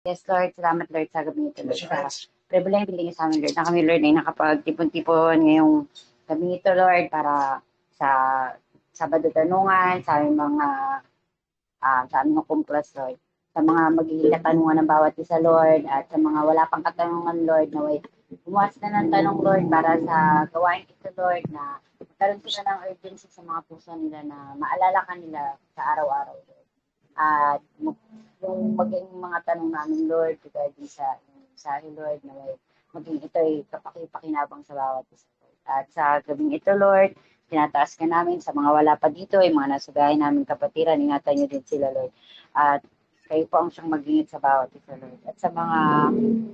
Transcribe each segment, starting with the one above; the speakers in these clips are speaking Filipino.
Yes, Lord. Salamat, Lord, sa gabi nito, Lord. Sa privilege niyo sa amin, Lord, na kami, Lord, ay nakapagtipon-tipon ngayong gabi nito, Lord, para sa Sabado Tanungan, sa aming mga sa aming kumplas, Lord. Sa mga magiging katanungan ng bawat isa, Lord, at sa mga wala pang katanungan, Lord, na way bumas na ng tanong, Lord, para sa gawain ito, Lord, na magkaroon sila ng urgency sa mga puso nila na maalala ka nila sa araw-araw, Lord. At yung maging mga tanong namin, Lord, regarding sa mensahe, Lord, na may maging ito ay kapakipakinabang sa bawat isa, Lord. At sa gabing ito, Lord, tinataas ka namin sa mga wala pa dito, yung mga nasa bahay namin kapatiran, ingatan niyo din sila, Lord. At kayo po ang siyang mag-ingat sa bawat isa, Lord. At sa mga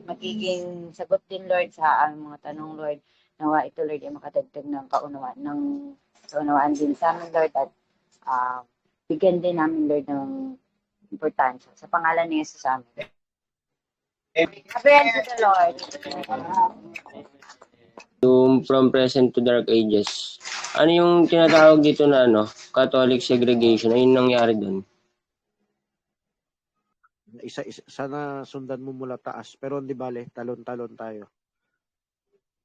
magiging sagot din, Lord, sa aming mga tanong, Lord, nawa ito, Lord, ay makadagdag ng kaunawaan, ng kaunawaan din sa amin, Lord, at bigyan din namin, Lord, ng importansya. Sa pangalan ni Jesus, amin. Amen to the Lord. Yung from present to dark ages. Ano yung tinatawag dito na Catholic segregation? Ano yung nangyari doon? Sana sundan mo mula taas. Pero hindi bale, talon-talon tayo.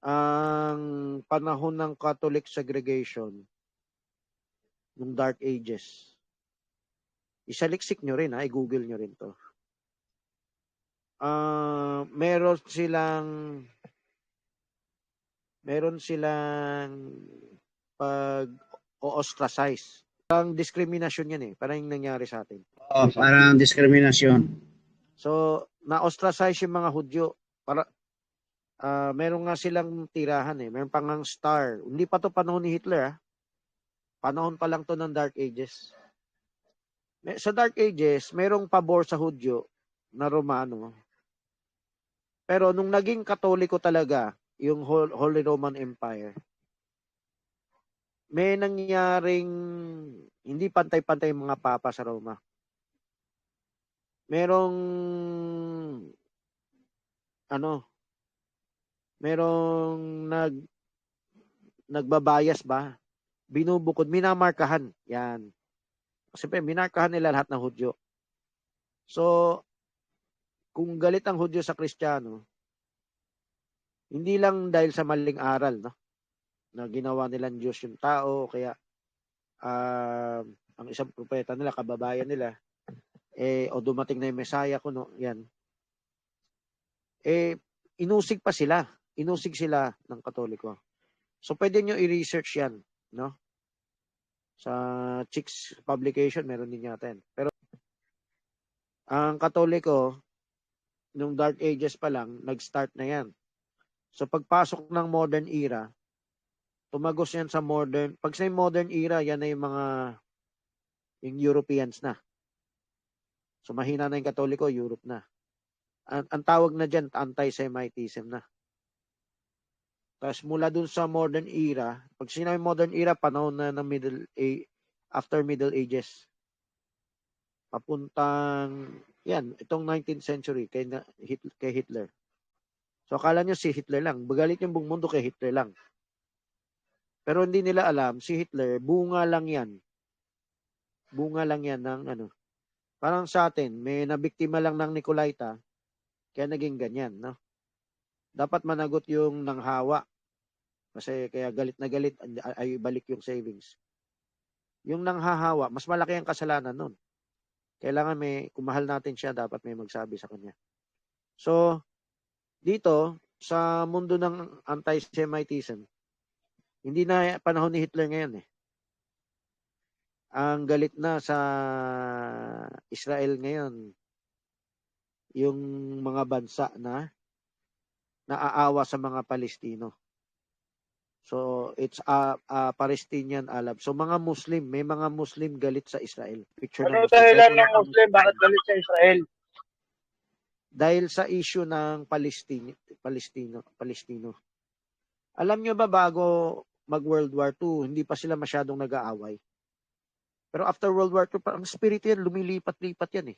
Ang panahon ng Catholic segregation, ng dark ages, isaliksik nyo rin, i-google nyo rin to. Meron silang pag-ostracize. Parang discrimination yan parang yung nangyari sa atin. Parang diskriminasyon. So, na-ostracize yung mga Hudyo. Meron nga silang tirahan meron pang ang star. Hindi pa to panahon ni Hitler Panahon pa lang to ng Dark Ages. Sa Dark Ages, merong pabor sa Hudyo na Romano. Pero nung naging Katoliko talaga, yung Holy Roman Empire, may nangyaring hindi pantay-pantay mga papa sa Roma. Merong nagbabayas ba? Binubukod, minamarkahan. Yan. Siyempre, minarkahan nila lahat ng Hudyo. So, kung galit ang Hudyo sa Kristiyano, hindi lang dahil sa maling aral, na ginawa nilang Diyos yung tao, kaya ang isang propeta nila, kababayan nila, o dumating na yung Messiah yan. Inusig pa sila. Inusig sila ng Katoliko. So, pwede nyo i-research yan, Sa Chicks publication, meron din yata yan. Pero, ang Katoliko, nung Dark Ages pa lang, nag-start na yan. So, pagpasok ng modern era, tumagos yan sa modern. Pag sa modern era, yan na yung Europeans na. So, mahina na yung Katoliko, Europe na. Ang tawag na dyan, anti-Semitism na. Tapos mula dun sa modern era, pag sinabi modern era, panahon na ng after Middle Ages. Papuntang, itong 19th century kay Hitler. So akala nyo si Hitler lang. Bagalit yung buong mundo kay Hitler lang. Pero hindi nila alam, si Hitler, bunga lang yan. Bunga lang yan ng Parang sa atin, may nabiktima lang ng Nicolaita, kaya naging ganyan, Dapat managot yung nanghawa. Kasi kaya galit na galit, ay balik yung savings. Yung nanghahawa, mas malaki ang kasalanan nun. Kailangan kung mahal natin siya, dapat may magsabi sa kanya. So, dito, sa mundo ng anti-Semitism, hindi na panahon ni Hitler ngayon Ang galit na sa Israel ngayon, yung mga bansa na naaawa sa mga Palestino. So, it's a Palestinian alab. So, mga Muslim, may mga Muslim galit sa Israel. Picture ano dahilan ng Muslim? Bakit galit sa Israel? Dahil sa issue ng Palestino. Alam nyo ba bago mag-World War II, hindi pa sila masyadong nag-aaway? Pero after World War II, ang spirit yan, lumilipat-lipat yan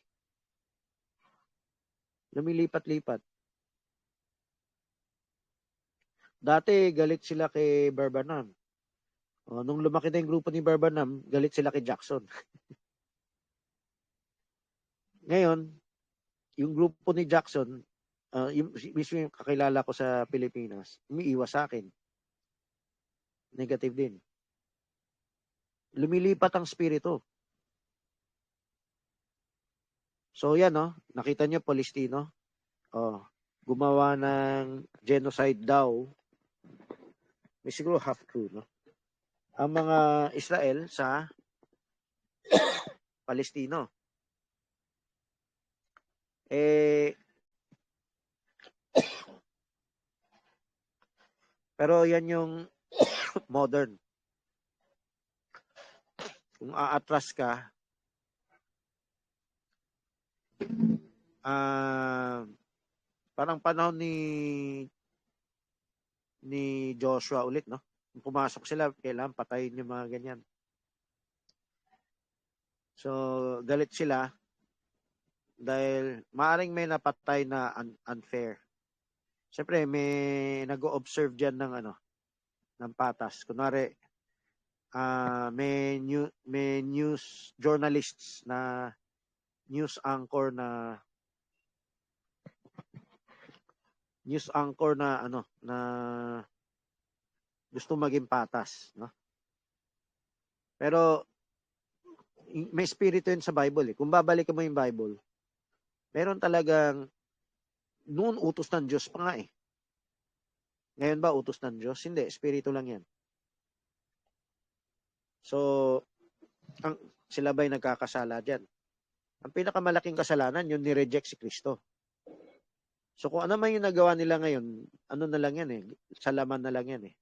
Lumilipat-lipat. Dati, galit sila kay Barbanam. Nung lumaki na yung grupo ni Barbanam, galit sila kay Jackson. Ngayon, yung grupo ni Jackson, yung mismo yung kakilala ko sa Pilipinas, umiiwas sa akin. Negative din. Lumilipat ang spirito. So yan, no? Nakita nyo, Palestino? Oh, gumawa ng genocide daw. May siguro half true, no? Ang mga Israel sa Palestino. Pero yan yung modern. Kung aatras ka, parang panahon ni Joshua ulit, no? Kung pumasok sila, kailangan patayin yung mga ganyan. So, galit sila dahil maaaring may napatay na unfair. Siyempre, may nag-o-observe dyan ng patas. Kunwari, may news journalists na news anchor na na gusto maging patas, no? Pero may spirito yun sa Bible, eh. Kung babalik mo yung Bible, meron talagang noon utos ng Diyos pa nga, eh. Ngayon ba utos ng Diyos? Hindi, spirito lang yan. So, sila ba'y nagkakasala dyan? Ang pinakamalaking kasalanan, yun ni-reject si Kristo. So, kung ano man yung nagawa nila ngayon, ano na lang yan, eh. Salaman na lang yan, eh.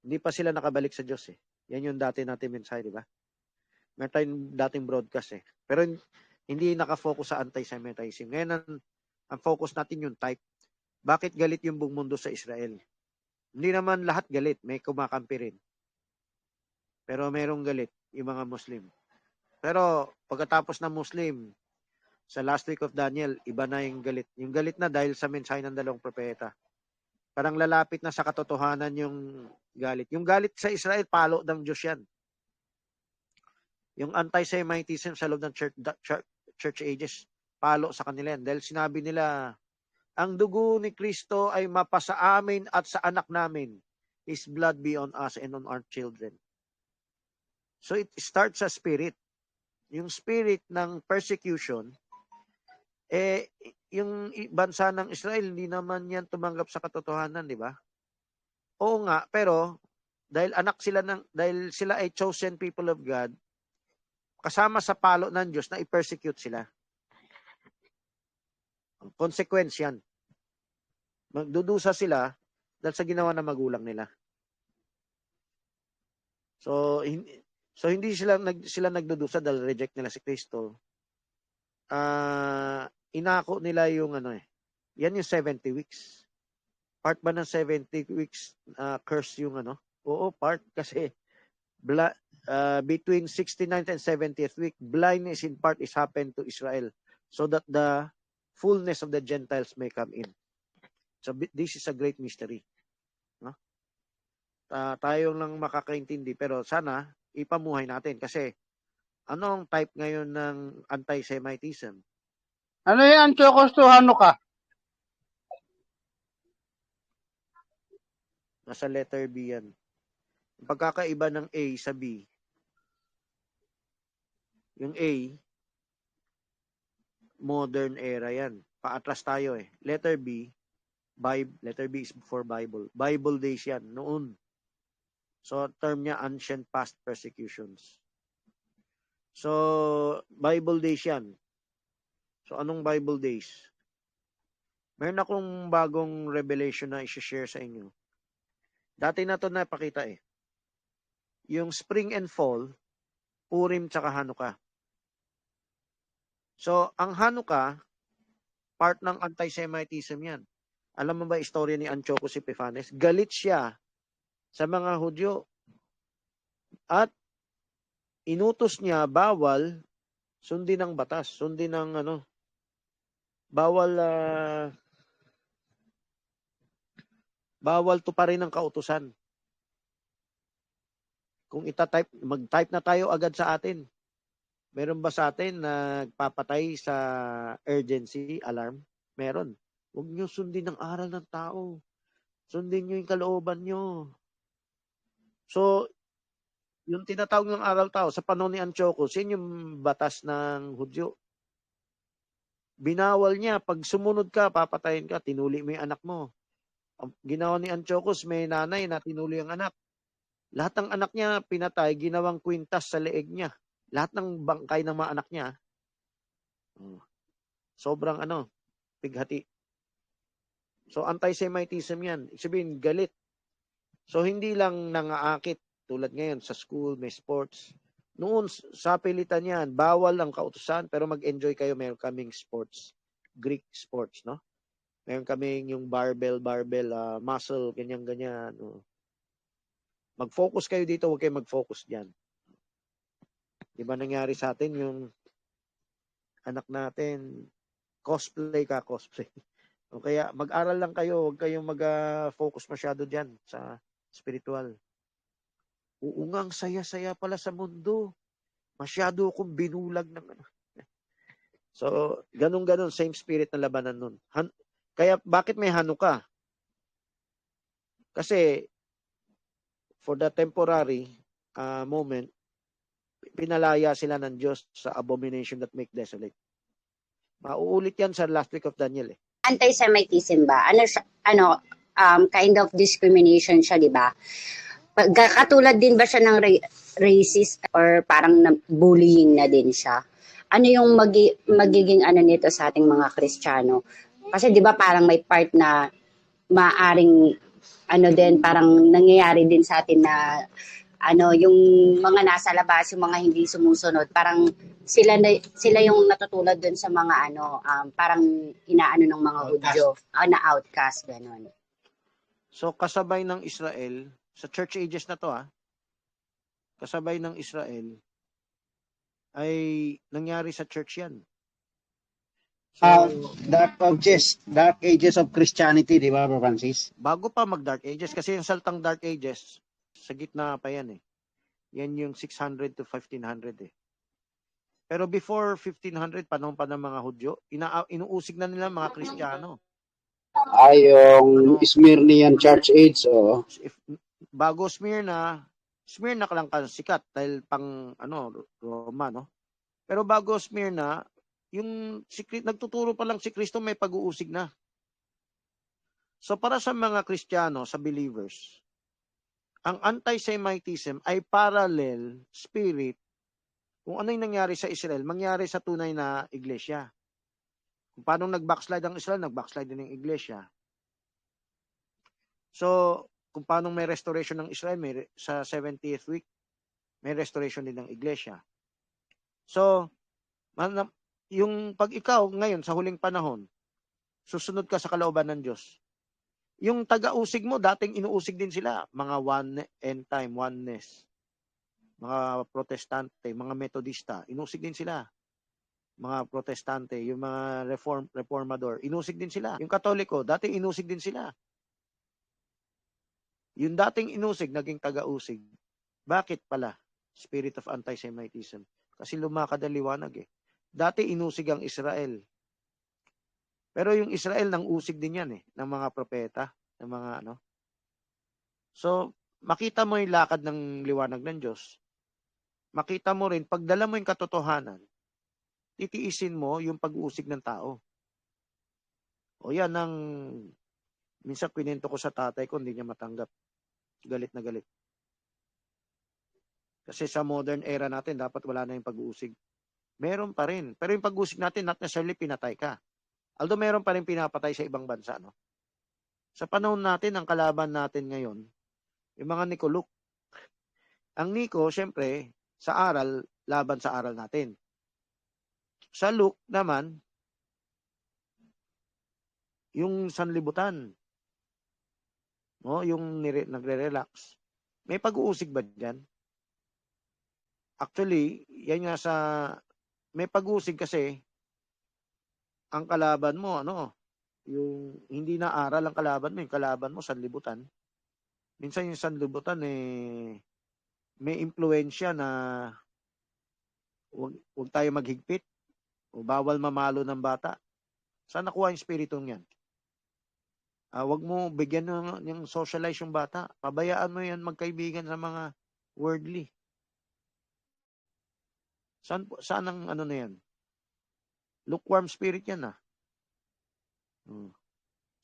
Hindi pa sila nakabalik sa Diyos, eh. Yan yung dati natin mensahe, di ba? Meron tayong dating broadcast, eh. Pero hindi nakafocus sa anti-Semitism. Ngayon, ang focus natin yung type. Bakit galit yung buong mundo sa Israel? Hindi naman lahat galit. May kumakampi rin. Pero merong galit yung mga Muslim. Pero pagkatapos ng Muslim, sa last week of Daniel, iba na yung galit. Yung galit na dahil sa mensahe ng dalawang propeta. Parang lalapit na sa katotohanan yung galit. Yung galit sa Israel, palo ng Diyos yan. Yung anti-Semitism sa loob ng church ages, palo sa kanila yan. Dahil sinabi nila, ang dugo ni Kristo ay mapasa amin at sa anak namin. His blood be on us and on our children. So it starts sa spirit. Yung spirit ng persecution, yung bansa ng Israel, hindi naman yan tumanggap sa katotohanan, di ba? Oo nga, pero dahil dahil sila ay chosen people of God, kasama sa palo ng Diyos na i-persecute sila. Consequence yan. Magdudusa sila dahil sa ginawa ng magulang nila. So hindi sila nagdudusa dahil reject nila si Kristo. Inako nila yung yan yung 70 weeks. Part ba ng 70 weeks curse yung Oo, part kasi between 69th and 70th week, blindness in part is happened to Israel so that the fullness of the Gentiles may come in. So this is a great mystery. No? Tayo lang makakaintindi pero sana ipamuhay natin kasi anong type ngayon ng anti-Semitism? Ano yan, Chokos to Hanukkah? Nasa letter B yan. Ang pagkakaiba ng A sa B, yung A, modern era yan. Paatras tayo eh. Letter B is before Bible. Bible days yan, noon. So, term niya, ancient past persecutions. So, Bible days yan. So, anong Bible days? Meron akong bagong revelation na i-share sa inyo. Dati na ito napakita eh. Yung spring and fall, Purim tsaka Hanukkah. So, ang Hanukkah, part ng anti-Semitism yan. Alam mo ba istorya ni Antiochus Epiphanes? Galit siya sa mga Hudyo. At inutos niya bawal sundin ang batas, sundin ang bawal tuparin ang kautusan. Kung mag-type na tayo agad sa atin. Meron ba sa atin na nagpapatay sa urgency alarm? Meron. Huwag nyo sundin ang aral ng tao. Sundin nyo yung kalooban nyo. So, yung tinatawag ng aral tao sa panahon ni Antiochus, yun yung batas ng Hudyo. Binawal niya, pag sumunod ka, papatayin ka, tinuli mo yung anak mo. Ang ginawa ni Antiochus, may nanay na tinuli ang anak. Lahat ng anak niya pinatay, ginawang kwintas sa leeg niya. Lahat ng bangkay ng mga anak niya. Sobrang pighati. So, anti-Semitism yan. Ibig sabihin, galit. So, hindi lang nangaakit. Tulad ngayon, sa school, may sports. Noon, sa pilitan yan, bawal ang kautusan, pero mag-enjoy kayo. Meron kaming sports. Greek sports, no? Meron kaming yung barbell, muscle, ganyan-ganyan. Mag-focus kayo dito, huwag kayo mag-focus dyan. Di ba nangyari sa atin yung anak natin, cosplay. O kaya mag-aral lang kayo, huwag kayong mag-focus masyado dyan sa spiritual. Uungang saya-saya pala sa mundo. Masyado akong binulag ng So, ganun-ganun, same spirit na labanan nun. Kaya bakit may Hanukkah? Kasi for the temporary moment, pinalaya sila ng Diyos sa abomination that make desolate. Mauulit yan sa last week of Daniel. Anti-Semitism ba? Kind of discrimination siya, di ba? Katulad din ba siya ng racist or parang bullying na din siya? Ano yung magiging nito sa ating mga Kristiyano? Kasi di ba parang may part na maaring din parang nangyayari din sa atin na yung mga nasa labas, yung mga hindi sumusunod, parang sila yung natutulad dun sa mga parang inaano ng mga Hudyo, na outcast, gano'n. So, kasabay ng Israel, sa church ages na to kasabay ng Israel, ay nangyari sa church yan. So, Dark ages of Christianity, di ba, Bro Francis? bago pa mag-dark ages, kasi yung saltang dark ages, sa gitna pa yan Yan yung 600 to 1500 Pero before 1500, panahon pa ng mga Hudyo, inuusig na nila mga Kristiyano. Ay, yung Smyrnian Church Age, Bago Smyrna ka lang sikat dahil pang Roma, no? Pero bago Smyrna, yung nagtuturo pa lang si Kristo, may pag-uusig na. So para sa mga Kristiyano, sa believers, ang anti-Semitism ay parallel spirit kung ano yung nangyari sa Israel, mangyari sa tunay na iglesia. Kung paano nag-backslide ang Israel, nag-backslide din ang iglesia. So, kung paano may restoration ng Israel, sa 70th week, may restoration din ng iglesia. So, yung pag ikaw ngayon sa huling panahon, susunod ka sa kalooban ng Diyos. Yung taga-usig mo, dating inuusig din sila, mga end time, oneness, mga protestante, mga metodista, inusig din sila. Mga protestante, yung mga reformador, inusig din sila. Yung katoliko, dating inusig din sila. Yung dating inusig, naging taga-usig. Bakit pala? Spirit of anti-Semitism. Kasi lumakad ang liwanag Dati inusig ang Israel. Pero yung Israel, nang usig din yan ng mga propeta, ng mga So, makita mo yung lakad ng liwanag ng Diyos. Makita mo rin, pagdala mo yung katotohanan, titiisin mo yung pag-uusig ng tao. O yan ang minsan kwento ko sa tatay ko, hindi niya matanggap. Galit na galit. Kasi sa modern era natin, dapat wala na yung pag-uusig. Meron pa rin. Pero yung pag-uusig natin, not necessarily pinatay ka. Although meron pa rin pinapatay sa ibang bansa. Sa panahon natin, ang kalaban natin ngayon, yung mga Nicoluk. Ang Nico, syempre, sa aral, laban sa aral natin. Sa Luke naman, yung sanlibutan. Yung nagre-relax. May pag-uusig ba dyan? Actually, yan nga may pag-uusig kasi, ang kalaban mo, yung hindi na aral ang kalaban mo, yung kalaban mo, sanlibutan. Minsan yung sanlibutan, may impluensya na Huwag tayo maghigpit o bawal mamalo ng bata. Saan nakuha yung spiritong yan? Huwag mo bigyan ng socialize yung bata. Pabayaan mo yan magkaibigan sa mga worldly. Saan ang ano na yan? Lukewarm spirit yan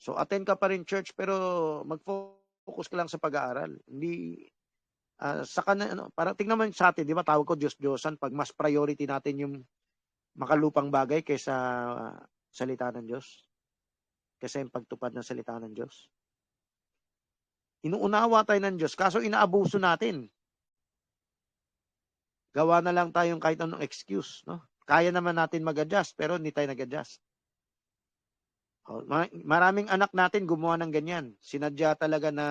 So attend ka pa rin church pero mag-focus ka lang sa pag-aaral. Hindi para tingnan mo sa atin, di ba tawag ko Diyos-Diyosan pag mas priority natin yung makalupang bagay kaysa salita ng Diyos. Kasi yung pagtupad ng salita ng Diyos. Inuunawa tayo ng Diyos kaso inaabuso natin. Gawa na lang tayong kahit anong excuse, no? Kaya naman natin mag-adjust pero hindi tayo nag-adjust. Maraming anak natin gumawa ng ganyan. Sinadya talaga na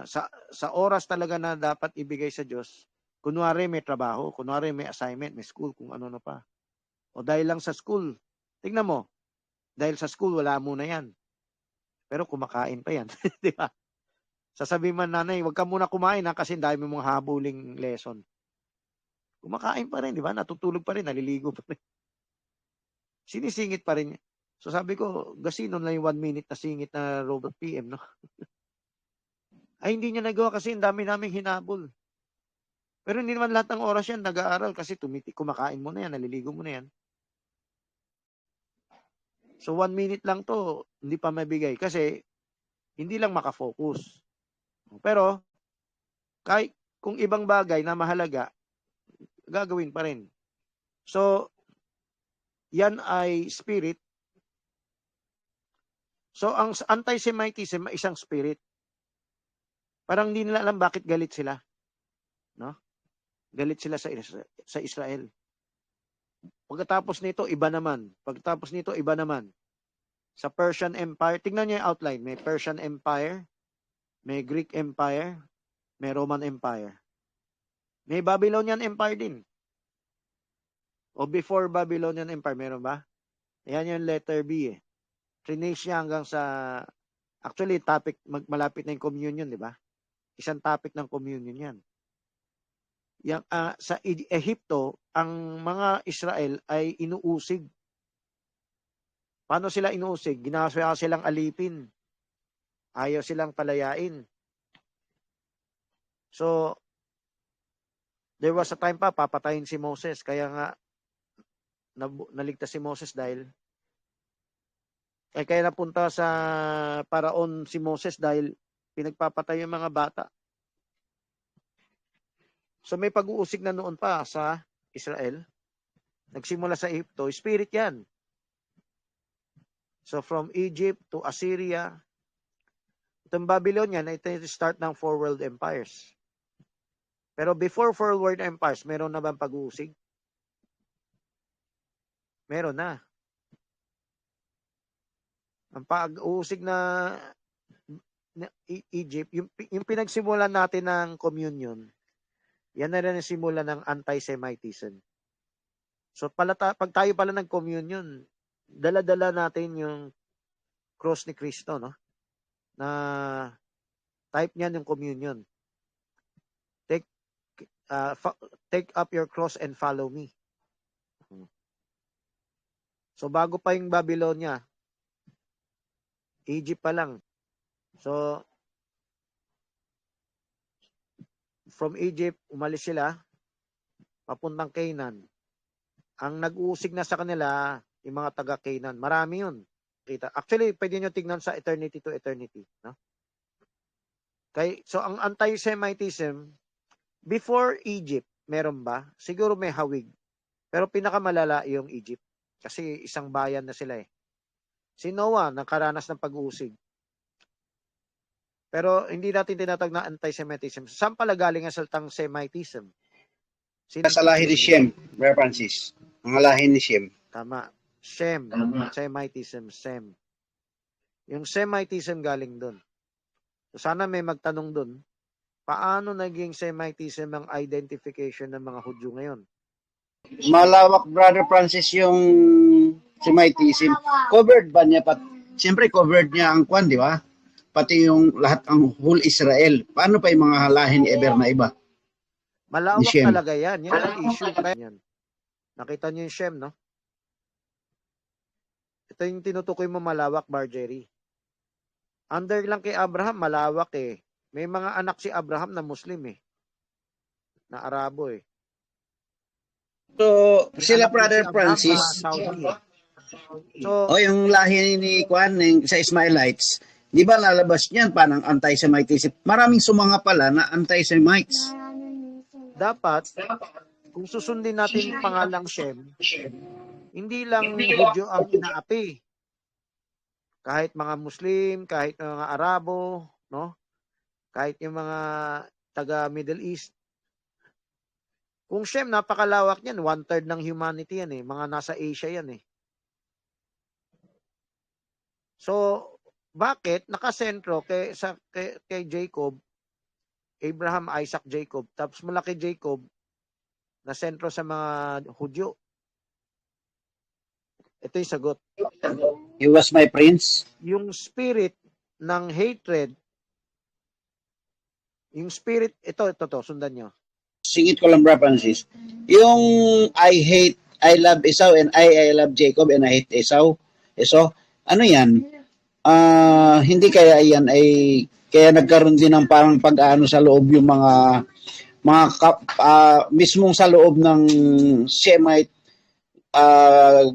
sa oras talaga na dapat ibigay sa Diyos. Kunwari may trabaho, kunwari may assignment, may school, kung ano na pa. O dahil lang sa school, tingnan mo, dahil sa school wala muna yan. Pero kumakain pa yan, di ba? Sasabihin man nanay, wag ka muna kumain kasi dahil may mga habuling lesson. Kumakain pa rin, di ba? Natutulog pa rin, naliligo pa rin. Sinisingit pa rin. So sabi ko, gasinon lang yung 1 minute na singit na robot PM, no? Ay, hindi niya nagawa kasi ang dami naming hinabol. Pero hindi naman lahat ng oras yan nag-aaral kasi kumakain mo na yan, naliligo mo na yan. So 1 minute lang to, hindi pa mabigay kasi hindi lang makafocus. Pero, kahit kung ibang bagay na mahalaga, gagawin pa rin. So, yan ay spirit. So, ang anti-Semitism ay isang spirit. Parang hindi nila alam bakit galit sila. No? Galit sila sa Israel. Pagkatapos nito, iba naman. Pagkatapos nito, iba naman. Sa Persian Empire, tingnan niyo yung outline. May Persian Empire, may Greek Empire, may Roman Empire. May Babylonian Empire din. O before Babylonian Empire, meron ba? Ayan yung letter B Trinacia hanggang sa, actually, topic, malapit na yung communion, di ba? Isang topic ng communion yan. Sa Ehipto, ang mga Israel ay inuusig. Paano sila inuusig? Ginagawa silang alipin. Ayaw silang palayain. So, there was a time pa, papatayin si Moses. Kaya nga, naligtas si Moses dahil kaya napunta sa paraon si Moses dahil pinagpapatay yung mga bata. So may pag-uusig na noon pa sa Israel. Nagsimula sa Egypto, spirit yan. So from Egypt to Assyria, itong Babylonian, ito yung start ng 4 world empires. Pero before 4 world empires, meron na bang pag-uusig? Meron na. Ang pag-uusig na Egypt, yung pinagsimulan natin ng communion, yan na rin ang simula ng anti-Semitism. So pag tayo pala ng communion, dala-dala natin yung cross ni Kristo, no? Na type niyan yung communion. Take up your cross and follow me. So bago pa yung Babylonia, Egypt pa lang. So from Egypt, umalis sila papuntang Canaan. Ang nag-uusig na sa kanila, yung mga taga-Canaan. Marami yun. Actually, pwede nyo tignan sa eternity to eternity. No? So, ang anti-Semitism, before Egypt, meron ba? Siguro may hawig. Pero pinakamalala yung Egypt. Kasi isang bayan na sila Si Noah, nakaranas ng pag-uusig. Pero hindi natin tinatag na anti-Semitism. Saan pala galing ang salitang Semitism? Sa lahi ni Shem, Brother Francis. Ang lahi ni Shem. Tama. Shem. Semitism. Sem. Yung Semitism galing doon. So sana may magtanong doon, paano naging Semitism ang identification ng mga Hudyo ngayon? Malawak, Brother Francis, yung Semitism. Covered ba niya? Siyempre, covered niya ang kwan, di ba? Pati yung lahat ang whole Israel. Paano pa yung mga halahin ever na iba? Malawak Shem. talaga yan. Yan ang issue. Kaya yan. Nakita niyo yung Shem, no? Ito yung tinutukoy mo malawak, Marjorie. Under lang kay Abraham, malawak eh. May mga anak si Abraham na Muslim eh. Na Arabo eh. So, May sila anak din Brother si Abraham Francis, na Saudi eh. So, yung lahi ni Kwan sa Ismailites, di ba lalabas niyan panang anti-Semitism? Maraming sumanga pala na anti-Semites. dapat, kung susundin natin yung pangalang Shem, hindi lang Hudyo ang inaapi. Kahit mga Muslim, kahit mga Arabo, no? Kahit yung mga taga Middle East. Kung Shem, napakalawak yan. 1/3 ng humanity yan eh. Mga nasa Asia yan eh. So, bakit nakasentro kay Jacob, Abraham, Isaac, Jacob, tapos mula kay Jacob, na sentro sa mga Hudyo? Ito yung sagot. He was my prince. Yung spirit ng hatred, yung spirit, ito, sundan nyo. Singit ko lang, Brother Francis. Yung I love Esau and I love Jacob and I hate Esau. Ano yan? Hindi kaya yan ay kaya nagkaroon din ng parang pag-ano sa loob yung mga mismong sa loob ng Semite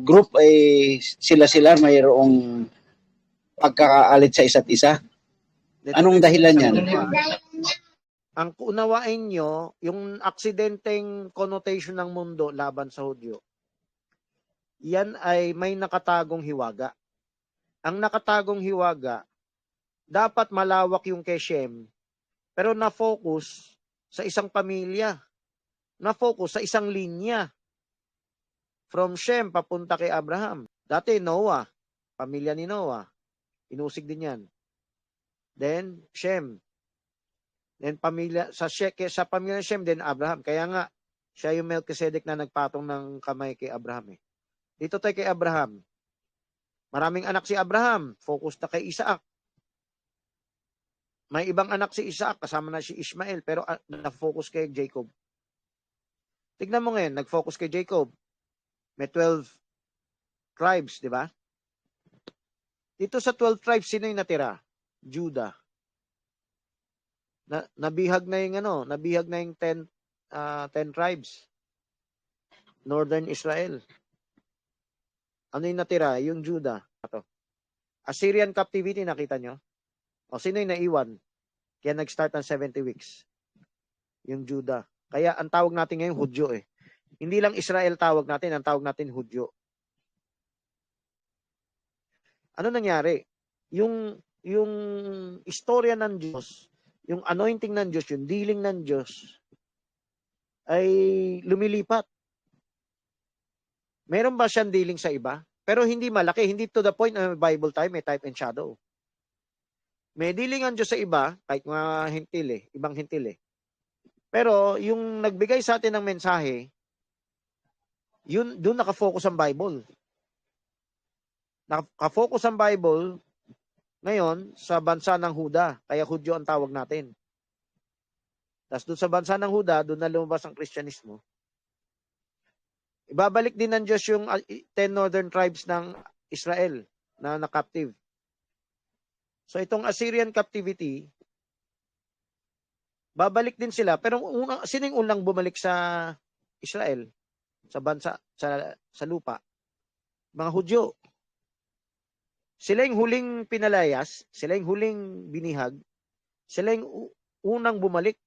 group ay sila mayroong pagkakaalit sa isa't isa. Anong dahilan yan? Ang unawain nyo, yung aksidenteng connotation ng mundo laban sa Hudyo, yan ay may nakatagong hiwaga. Ang nakatagong hiwaga, dapat malawak yung kay Shem, pero na-focus sa isang pamilya, na-focus sa isang linya. From Shem, papunta kay Abraham. Dati, Noah, pamilya ni Noah, inusig din yan. Then, Shem. Then, sa pamilya ni Shem, then Abraham. Kaya nga, siya yung Melchizedek na nagpatong ng kamay kay Abraham. Dito tayo kay Abraham. Maraming anak si Abraham, focus na kay Isaac. May ibang anak si Isaac, kasama na si Ishmael, pero na-focus kay Jacob. Tignan mo ngayon, nag-focus kay Jacob. May 12 tribes, di ba? Dito sa 12 tribes, sino yung natira? Judah. Nabihag na yung 10 tribes. Northern Israel. Ano yung natira? Yung Judah. Assyrian captivity, nakita nyo? O sino yung naiwan? Kaya nag-start ng 70 weeks. Yung Judah. Kaya ang tawag natin ngayon, Hudyo eh. Hindi lang Israel tawag natin, ang tawag natin Hudyo. Ano nangyari? Yung istorya ng Diyos, yung anointing ng Diyos, yung dealing ng Diyos, ay lumilipat. Meron ba siyang dealing sa iba? Pero hindi malaki, hindi to the point na Bible time, may type and shadow. May dealing ang Diyos sa iba, kahit mga hintil ibang hintil Pero yung nagbigay sa atin ng mensahe, yun, doon nakafocus ang Bible. Nakafocus ang Bible ngayon sa bansa ng Huda, kaya Hudyo ang tawag natin. Tapos doon sa bansa ng Huda, doon na lumabas ang Kristyanismo. Ibabalik din ng Diyos yung 10 northern tribes ng Israel na na-captive. So itong Assyrian captivity, babalik din sila. Pero sino yung unang bumalik sa Israel? Sa bansa, sa lupa? Mga Hudyo. Sila yung huling pinalayas, sila yung huling binihag, sila yung unang bumalik.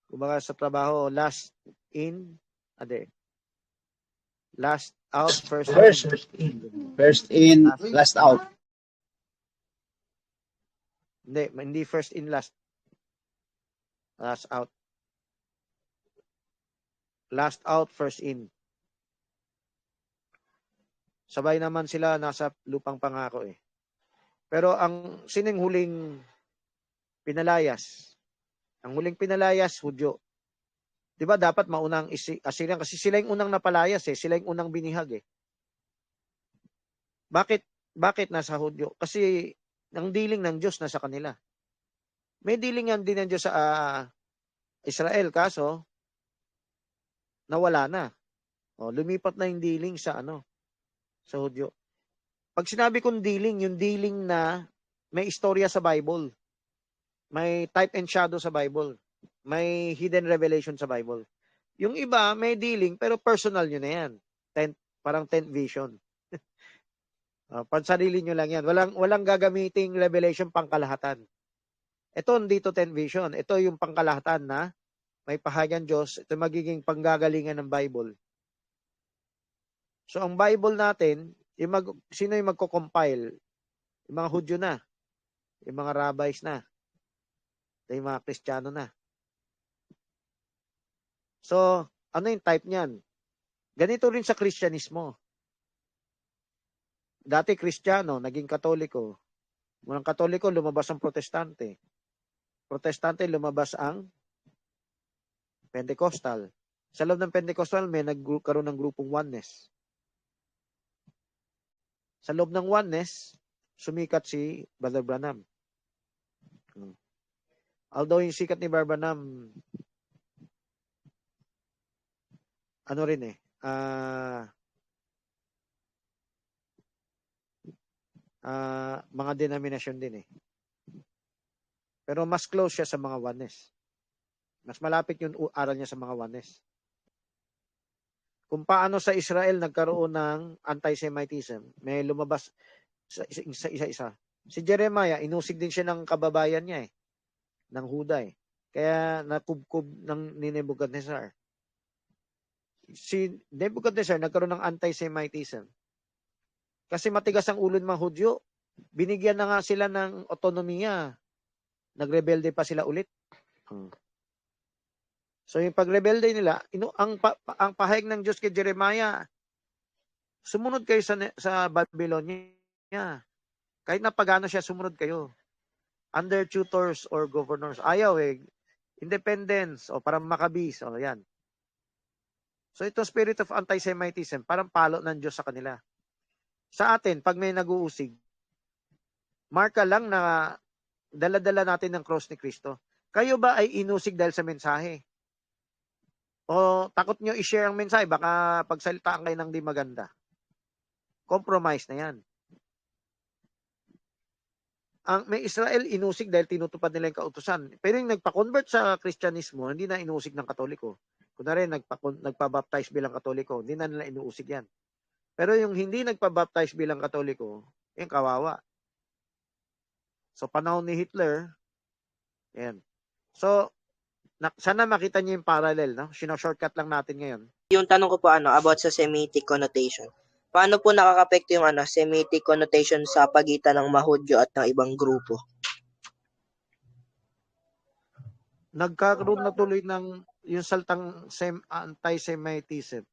Kumbaga sa trabaho, last in, last out, first in. First in, last out. Hindi first in, last out. Last out, first in. Sabay naman sila nasa lupang pangako Pero sino yung huling pinalayas? Ang huling pinalayas, Hudyo. Di ba dapat maunang Assyrian? Kasi sila yung unang napalayas Sila yung unang binihag Bakit nasa Hudyo? Kasi ang dealing ng Diyos nasa kanila. May dealing yan din ng Diyos sa Israel, kaso nawala na. O, lumipat na yung dealing sa sa Hudyo. Pag sinabi kong dealing, yung dealing na may istorya sa Bible. May type and shadow sa Bible. May hidden revelation sa Bible. Yung iba, may dealing, pero personal nyo na yan. Parang tent vision. Pansarili nyo lang yan. Walang gagamiting revelation pangkalahatan. Ito, dito tent vision. Ito yung pangkalahatan na may pahayan Diyos. Ito magiging panggagalingan ng Bible. So, ang Bible natin, sino yung magko-compile? Yung mga Hudyo na. Yung mga rabbis na. Yung mga Kristiyano na. So, ano yung type niyan? Ganito rin sa Kristyanismo. Dati Kristiyano, naging Katoliko. Mulang Katoliko, lumabas ang Protestante. Protestante, lumabas ang Pentecostal. Sa loob ng Pentecostal, may nagkaroon ng grupong Oneness. Sa loob ng Oneness, sumikat si Brother Branham. Although yung sikat ni Brother Branham, ano rin mga denomination din Pero mas close siya sa mga Oneness. Mas malapit yung aral niya sa mga Oneness. Kung paano sa Israel nagkaroon ng anti-Semitism, may lumabas sa isa-isa. Si Jeremiah, inusig din siya ng kababayan niya ng Huda Kaya nakubkob ni Nebuchadnezzar. Si Nebuchadnezzar nagkaroon ng anti-Semitism. Kasi matigas ang ulo ng mga Hudyo. Binigyan na nga sila ng otonomiya. Nagrebelde pa sila ulit. So yung pagrebelde nila, ang pahayag ng Diyos kay Jeremiah, sumunod kayo sa Babylonia. Kahit na pagano siya, sumunod kayo. Under tutors or governors. Ayaw independence o parang Maccabees. O yan. So itong spirit of anti-Semitism, parang palo ng Diyos sa kanila. Sa atin, pag may nag-uusig, marka lang na dala-dala natin ng cross ni Kristo. Kayo ba ay inusig dahil sa mensahe? O takot nyo i-share ang mensahe, baka pagsalitaan kayo ng di maganda. Compromise na yan. May Israel inusig dahil tinutupad nila yung kautusan. Pero yung nagpa-convert sa Kristyanismo, hindi na inusig ng Katoliko. Kunwari, nagpa-baptize bilang Katoliko, hindi na nila inuusig yan. Pero yung hindi nagpa-baptize bilang Katoliko, yung kawawa. So, panahon ni Hitler, yan. So, sana makita niyo yung parallel, no? Shortcut lang natin ngayon. Yung tanong ko po about sa Semitic connotation. Paano po nakakapekto yung Semitic connotation sa pagitan ng Mahudyo at ng ibang grupo? Nagkaroon na tuloy ng yung saltang anti-Semitism.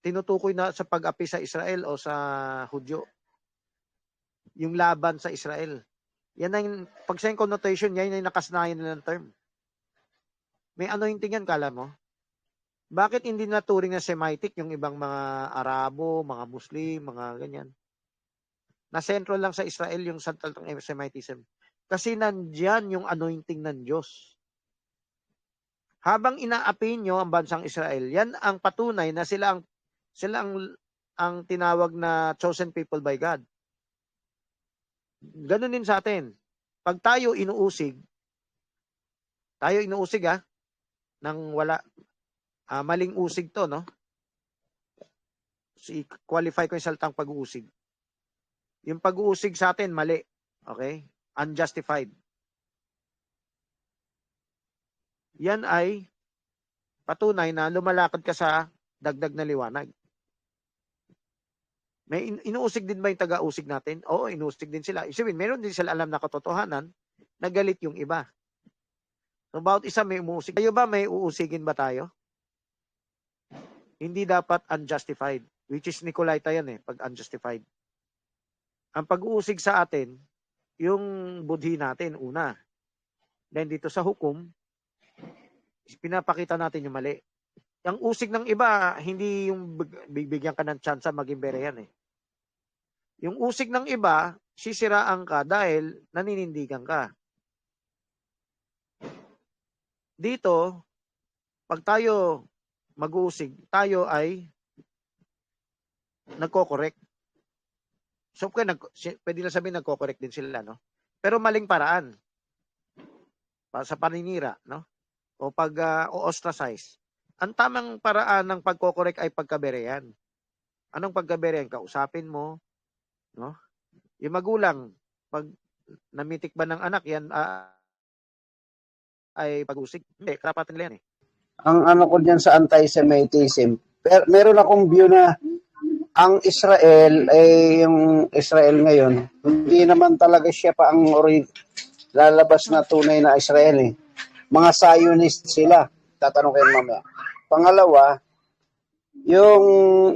Tinutukoy na sa pag-api sa Israel o sa Hudyo. Yung laban sa Israel. Yan ang pag sa connotation, yan yung nakasanayan nilang term. May anointing yan, kala mo? Bakit hindi naturing na Semitic yung ibang mga Arabo, mga Muslim, mga ganyan? Na sentro lang sa Israel yung saltang Semitism. Kasi nandyan yung anointing ng Diyos. Habang inaapi nyo ang bansang Israel, yan ang patunay na sila ang tinawag na chosen people by God. Ganun din sa atin. Pag tayo inuusig nang wala, maling usig to, no? So, qualify ko yung saltang pag-uusig. Yung pag-uusig sa atin, mali. Okay? Unjustified. Yan ay patunay na lumalakad ka sa dagdag na liwanag. May inuusig din ba yung taga-usig natin? Oo, inuusig din sila. Isipin, meron din sila alam na katotohanan, nagalit yung iba. So, bawat isa may umuusig. Tayo ba, may uusigin ba tayo? Hindi dapat unjustified. Which is Nicolaita yan pag unjustified. Ang pag-uusig sa atin, yung budhi natin, una. Then dito sa hukom, pinapakita natin yung mali. Ang usig ng iba, hindi yung bibigyan ka ng tsansa maging bere yan Yung usig ng iba, sisiraan ka dahil naninindigan ka. dito, pag tayo mag-uusig, tayo ay nagko-correct. So, pwede na sabihin nagko-correct din sila, no? Pero maling paraan. Sa paninira, no? O o-ostracize. Ang tamang paraan ng pagko-correct ay pagkaberehan. Anong pagkaberehan? Kausapin mo, no? Yung magulang, pag namitik ba ng anak, yan ay pag-usig. Hindi, karapatan nila yan eh. Ang ano ko diyan sa anti-Semitism, meron akong view na ang Israel, yung Israel ngayon, hindi naman talaga siya pa ang lalabas na tunay na Israel eh. Mga Zionist sila. Tatanong kayo mamaya. Pangalawa, yung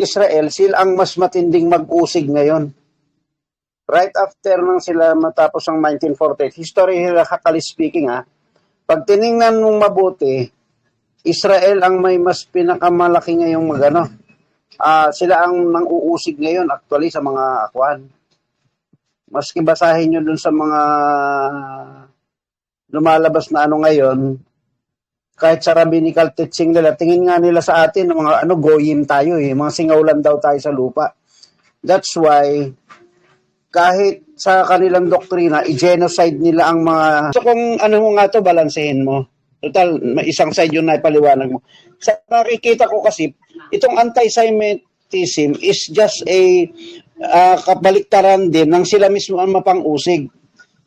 Israel, sila ang mas matinding mag-usig ngayon. Right after nang sila matapos ang 1948, historically speaking pag tiningnan mong mabuti, Israel ang may mas pinakamalaki ngayong sila ang nang-uusig ngayon actually sa mga akwan. Maski basahin nyo dun sa mga lumalabas na ngayon, kahit sa rabbinical teaching nila, tingin nga nila sa atin, mga goyim tayo mga singawlan daw tayo sa lupa. That's why, kahit sa kanilang doktrina, i-genocide nila ang mga... So kung balansehin mo. Total, isang side yun na ipaliwanag mo. Sa nakikita ko kasi, itong anti-Semitism is just a kabaliktaran din ng sila mismo ang mapang-usig.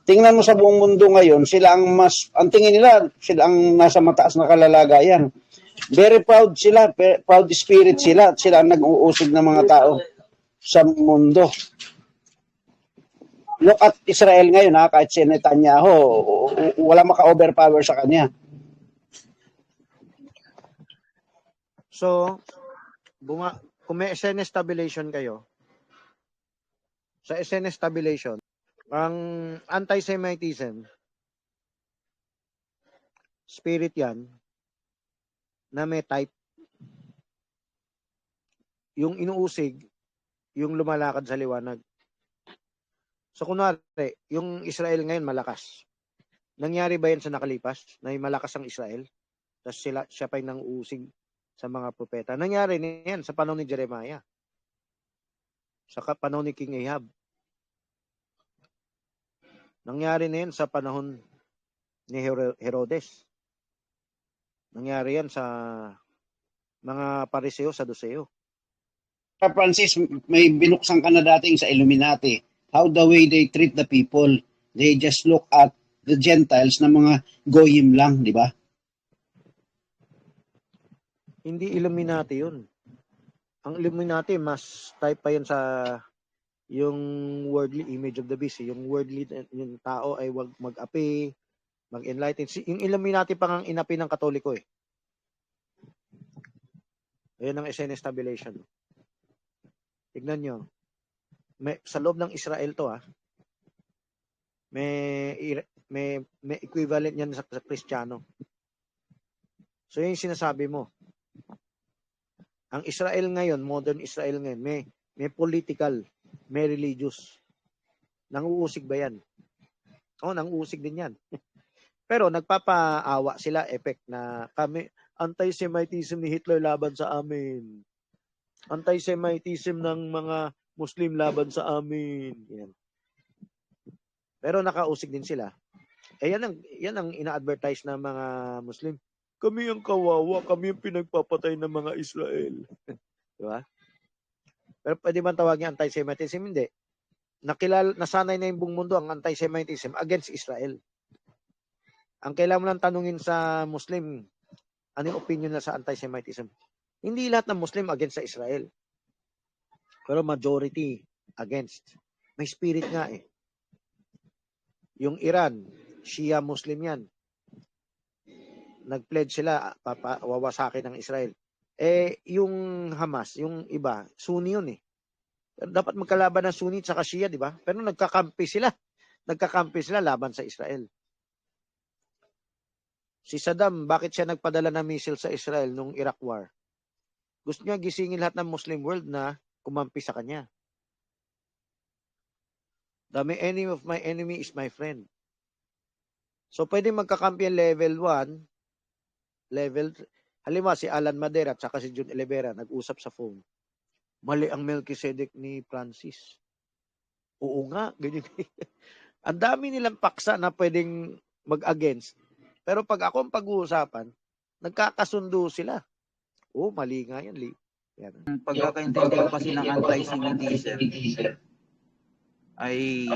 Tingnan mo sa buong mundo ngayon, sila ang tingin nila, sila ang nasa mataas na kalalagayan. Very proud sila, proud spirit sila ang nag-uusig ng mga tao sa mundo. Look at Israel ngayon kahit si Netanyahu, wala maka-overpower sa kanya. So, kung may SNS tabulation kayo, sa SNS tabulation, ang anti-Semitism, spirit yan, na may type, yung inuusig, yung lumalakad sa liwanag. So, kunwari, yung Israel ngayon malakas. Nangyari ba yan sa nakalipas, na malakas ang Israel? Tapos siya pa yung nang-uusig sa mga propeta. Nangyari niyan sa panahon ni Jeremiah. Sa panahon ni King Ahab. Nangyari na yan sa panahon ni Herodes. Nangyari yan sa mga Pariseo, Saduseo. Francis, may binuksan ka na dating sa Illuminati. How the way they treat the people. They just look at the Gentiles na mga goyim lang, di ba? Hindi Illuminati yun. Ang Illuminati, mas type pa yun sa yung worldly image of the beast. Yung worldly, yung tao ay wag mag-api, mag-enlighten. Yung Illuminati pa ang inapi ng Katoliko eh. Ayan ang SNS tabulation. Tignan nyo. Sa loob ng Israel to may equivalent yan sa Kristiyano. So yung sinasabi mo. Ang Israel ngayon, modern Israel ngayon, may political, may religious. Nanguusig ba yan? Oo, nanguusig din yan. Pero nagpapaawa sila, effect na kami, anti-Semitism ni Hitler laban sa amin. Anti-Semitism ng mga Muslim laban sa amin. Yan. Pero nakausig din sila. Yan ang ina-advertise ng mga Muslim. Kami ang kawawa, kami ang pinagpapatay ng mga Israel. Diba? Pero pwede man tawagin anti-Semitism? Hindi. Nasanay na yung buong mundo ang anti-Semitism against Israel. Ang kailangan mo lang tanungin sa Muslim, ano yung opinion na sa anti-Semitism? Hindi lahat ng Muslim against sa Israel. Pero majority against. May spirit nga eh. Yung Iran, Shia Muslim yan. Nag-pledge sila, wawasakin ng Israel. Yung Hamas, yung iba, Sunni yun eh. Dapat magkalaban ng Sunni at Shia, di ba? Pero nagkakampi sila. Nagkakampi sila laban sa Israel. Si Saddam, bakit siya nagpadala ng missile sa Israel nung Iraq War? Gusto niya gisingin lahat ng Muslim world na kumampi sa kanya. The enemy of my enemy is my friend. So, pwede magkakampi ang level 1, level. Halimbawa, si Alan Madera at saka si John Olivera nag-usap sa phone. Mali ang Melchizedek ni Francis. Oo nga, ganyan. Ang dami nilang paksa na pwedeng mag-against. Pero pag ako ang pag-uusapan, nagkakasundo sila. Oo, mali nga yan. Yan. Ang pagkakaintindi ko kasi ng anti-Semitism ay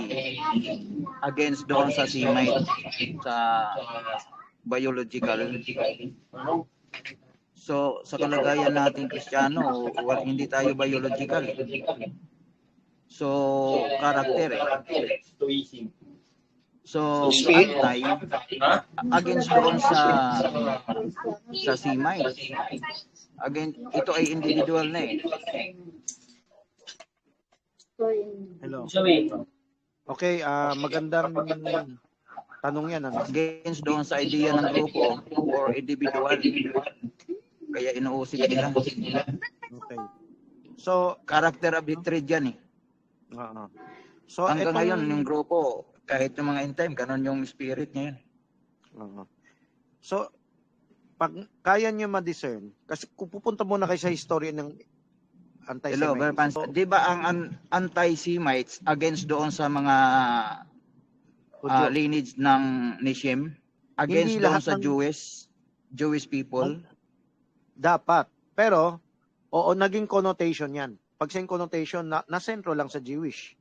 against doon sa Semite, sa biological. So, sa kalagayan natin Kristiyano, hindi tayo biological. So, character eh. So, anti, against doon sa Semite. Again, ito ay individual na eh. Hello. Okay, magandang tanong yan. Ano? Against doon sa idea ng grupo or individual. Kaya inuusig nila. Okay. So, Character of hatred yan eh. So, Hanggang ngayon, yung grupo, kahit yung mga end time, ganun yung spirit niya yan. So, pag kaya nyo ma-discern, kasi kung pupunta muna kayo sa history ng Hello, anti-Semitism. so, di ba ang anti-Semites against doon sa mga lineage ng Nishem? Against Hindi doon lahat sa ng- Jewish people? Dapat. Pero, oo, naging connotation yan. Pag sa connotation, na-sentro lang sa Jewish.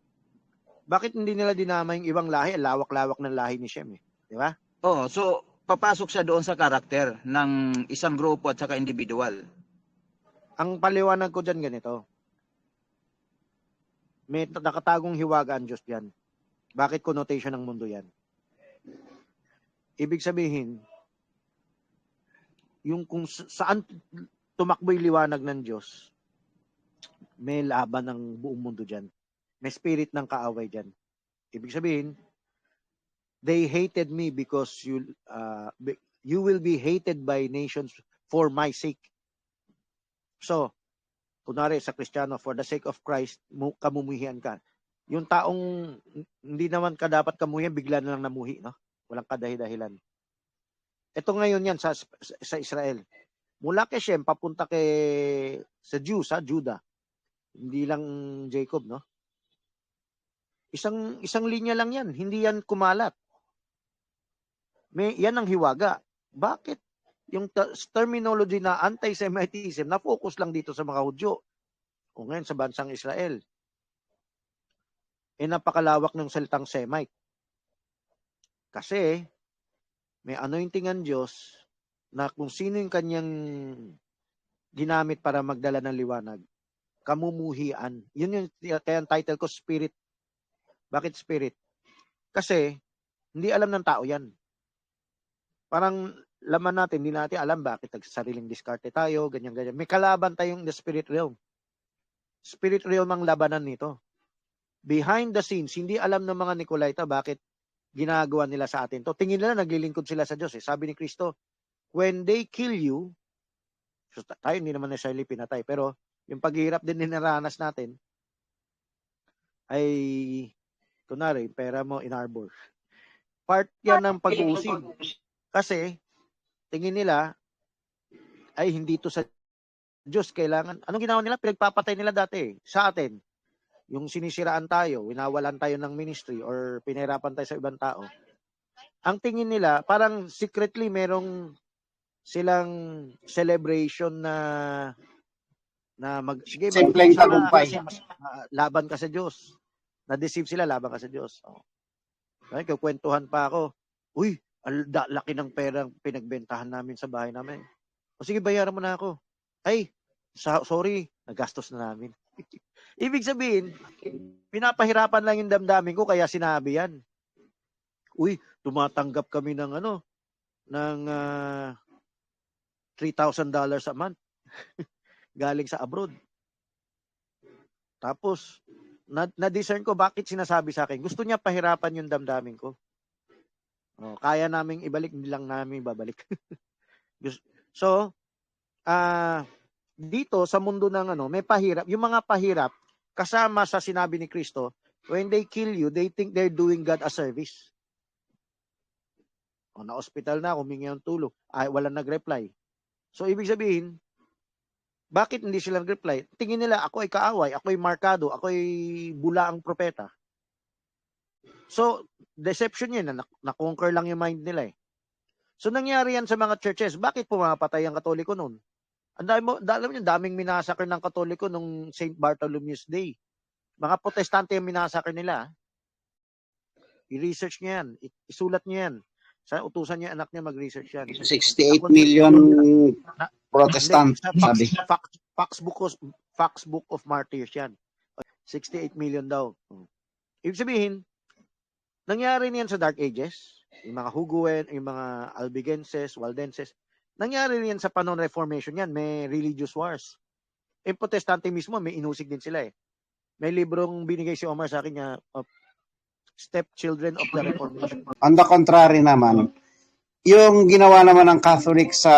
Bakit hindi nila dinama yung ibang lahi? Lawak-lawak ng lahi ni Shem eh. Di ba? Oh, so papasok siya doon sa karakter ng isang grupo at saka individual. Ang paliwanag ko dyan ganito. May nakatagong hiwaga ang Diyos dyan. Bakit connotation ng mundo yan? Ibig sabihin, yung kung saan tumakbo yung liwanag ng Diyos, may laban ng buong mundo dyan. May spirit ng kaaway dyan. Ibig sabihin, they hated me because you will be hated by nations for my sake. So, kunwari sa Kristiyano, for the sake of Christ, kamumuhian ka. Yung taong hindi naman ka dapat kamuhian, bigla na lang namuhi, no? Walang kadahi-dahilan. Ito ngayon yan sa Israel. Mula kay Shem, papunta sa Judah. Hindi lang Jacob, no? Isang linya lang yan. Hindi yan kumalat. Yan ang hiwaga. Bakit? Yung terminology na anti-Semitism, na-focus lang dito sa mga Hudyo. O ngayon sa bansang Israel. Napakalawak ng salitang Semite. Kasi, may anointing ang Diyos na kung sino yung kanyang ginamit para magdala ng liwanag, kamumuhian. Yun yung kaya ang title ko, Spirit. Bakit Spirit? Kasi, hindi alam ng tao yan. Parang laman natin, hindi natin alam bakit nagsasariling diskarte tayo, ganyan-ganyan. May kalaban tayong the spirit realm. Spirit realm ang labanan nito. Behind the scenes, hindi alam ng mga Nicolaita bakit ginagawa nila sa atin to. Tingin nila naglilingkod sila sa Diyos. Sabi ni Kristo, when they kill you, so tayo hindi naman necessarily pinatay, pero yung paghihirap din ninaranas natin ay, kunwari, pera mo inarbor. Part yan ng pag-uusig. Kasi, tingin nila, ay hindi to sa Diyos kailangan. Anong ginawa nila? Pinagpapatay nila dati sa atin. Yung sinisiraan tayo, winawalan tayo ng ministry or pinahirapan tayo sa ibang tao. Ang tingin nila, parang secretly merong silang celebration na sige, Simpleng tagumpay. laban ka sa Diyos. Na-deceive sila, laban ka sa Diyos. Ay, kukwentuhan pa ako. Uy, laki ng perang pinagbentahan namin sa bahay namin. O sige, bayaran mo na ako. Ay, sorry, nagastos na namin. Ibig sabihin, pinapahirapan lang yung damdamin ko kaya sinabi yan. Uy, tumatanggap kami ng ng $3,000 a month galing sa abroad. Tapos, na-discern ko bakit sinasabi sa akin. Gusto niya pahirapan yung damdamin ko. Kaya naming ibalik, hindi lang namin babalik. So, dito sa mundo ng may pahirap. Yung mga pahirap, kasama sa sinabi ni Kristo, when they kill you, they think they're doing God a service. Na-hospital na, humingi ng tulong. Walang nag-reply. So, ibig sabihin, bakit hindi sila nag-reply? Tingin nila, ako ay kaaway, ako ay markado, ako ay bulaang propeta. So, deception yun, na-conquer lang yung mind nila eh. So, nangyari yan sa mga churches. Bakit pumapatay ang Katoliko noon? Alam niyo, daming minasakar ng Katoliko nung St. Bartholomew's Day. Mga protestante yung minasakar nila. I-research niya yan. Isulat niya yan. Sa utusan niya, anak niya mag-research yan. 68 million Protestant, sabi. Fox Book of Martyrs yan. 68 million daw. Ibig sabihin, nangyari niyan sa Dark Ages. Yung mga Hugoen, yung mga Albigenses, Waldenses. Nangyari niyan sa panahon Reformation yan. May religious wars. Yung Protestante mismo, may inusig din sila eh. May librong binigay si Omar sa akin niya, Stepchildren of the Reformation. On the contrary naman, yung ginawa naman ng Catholic sa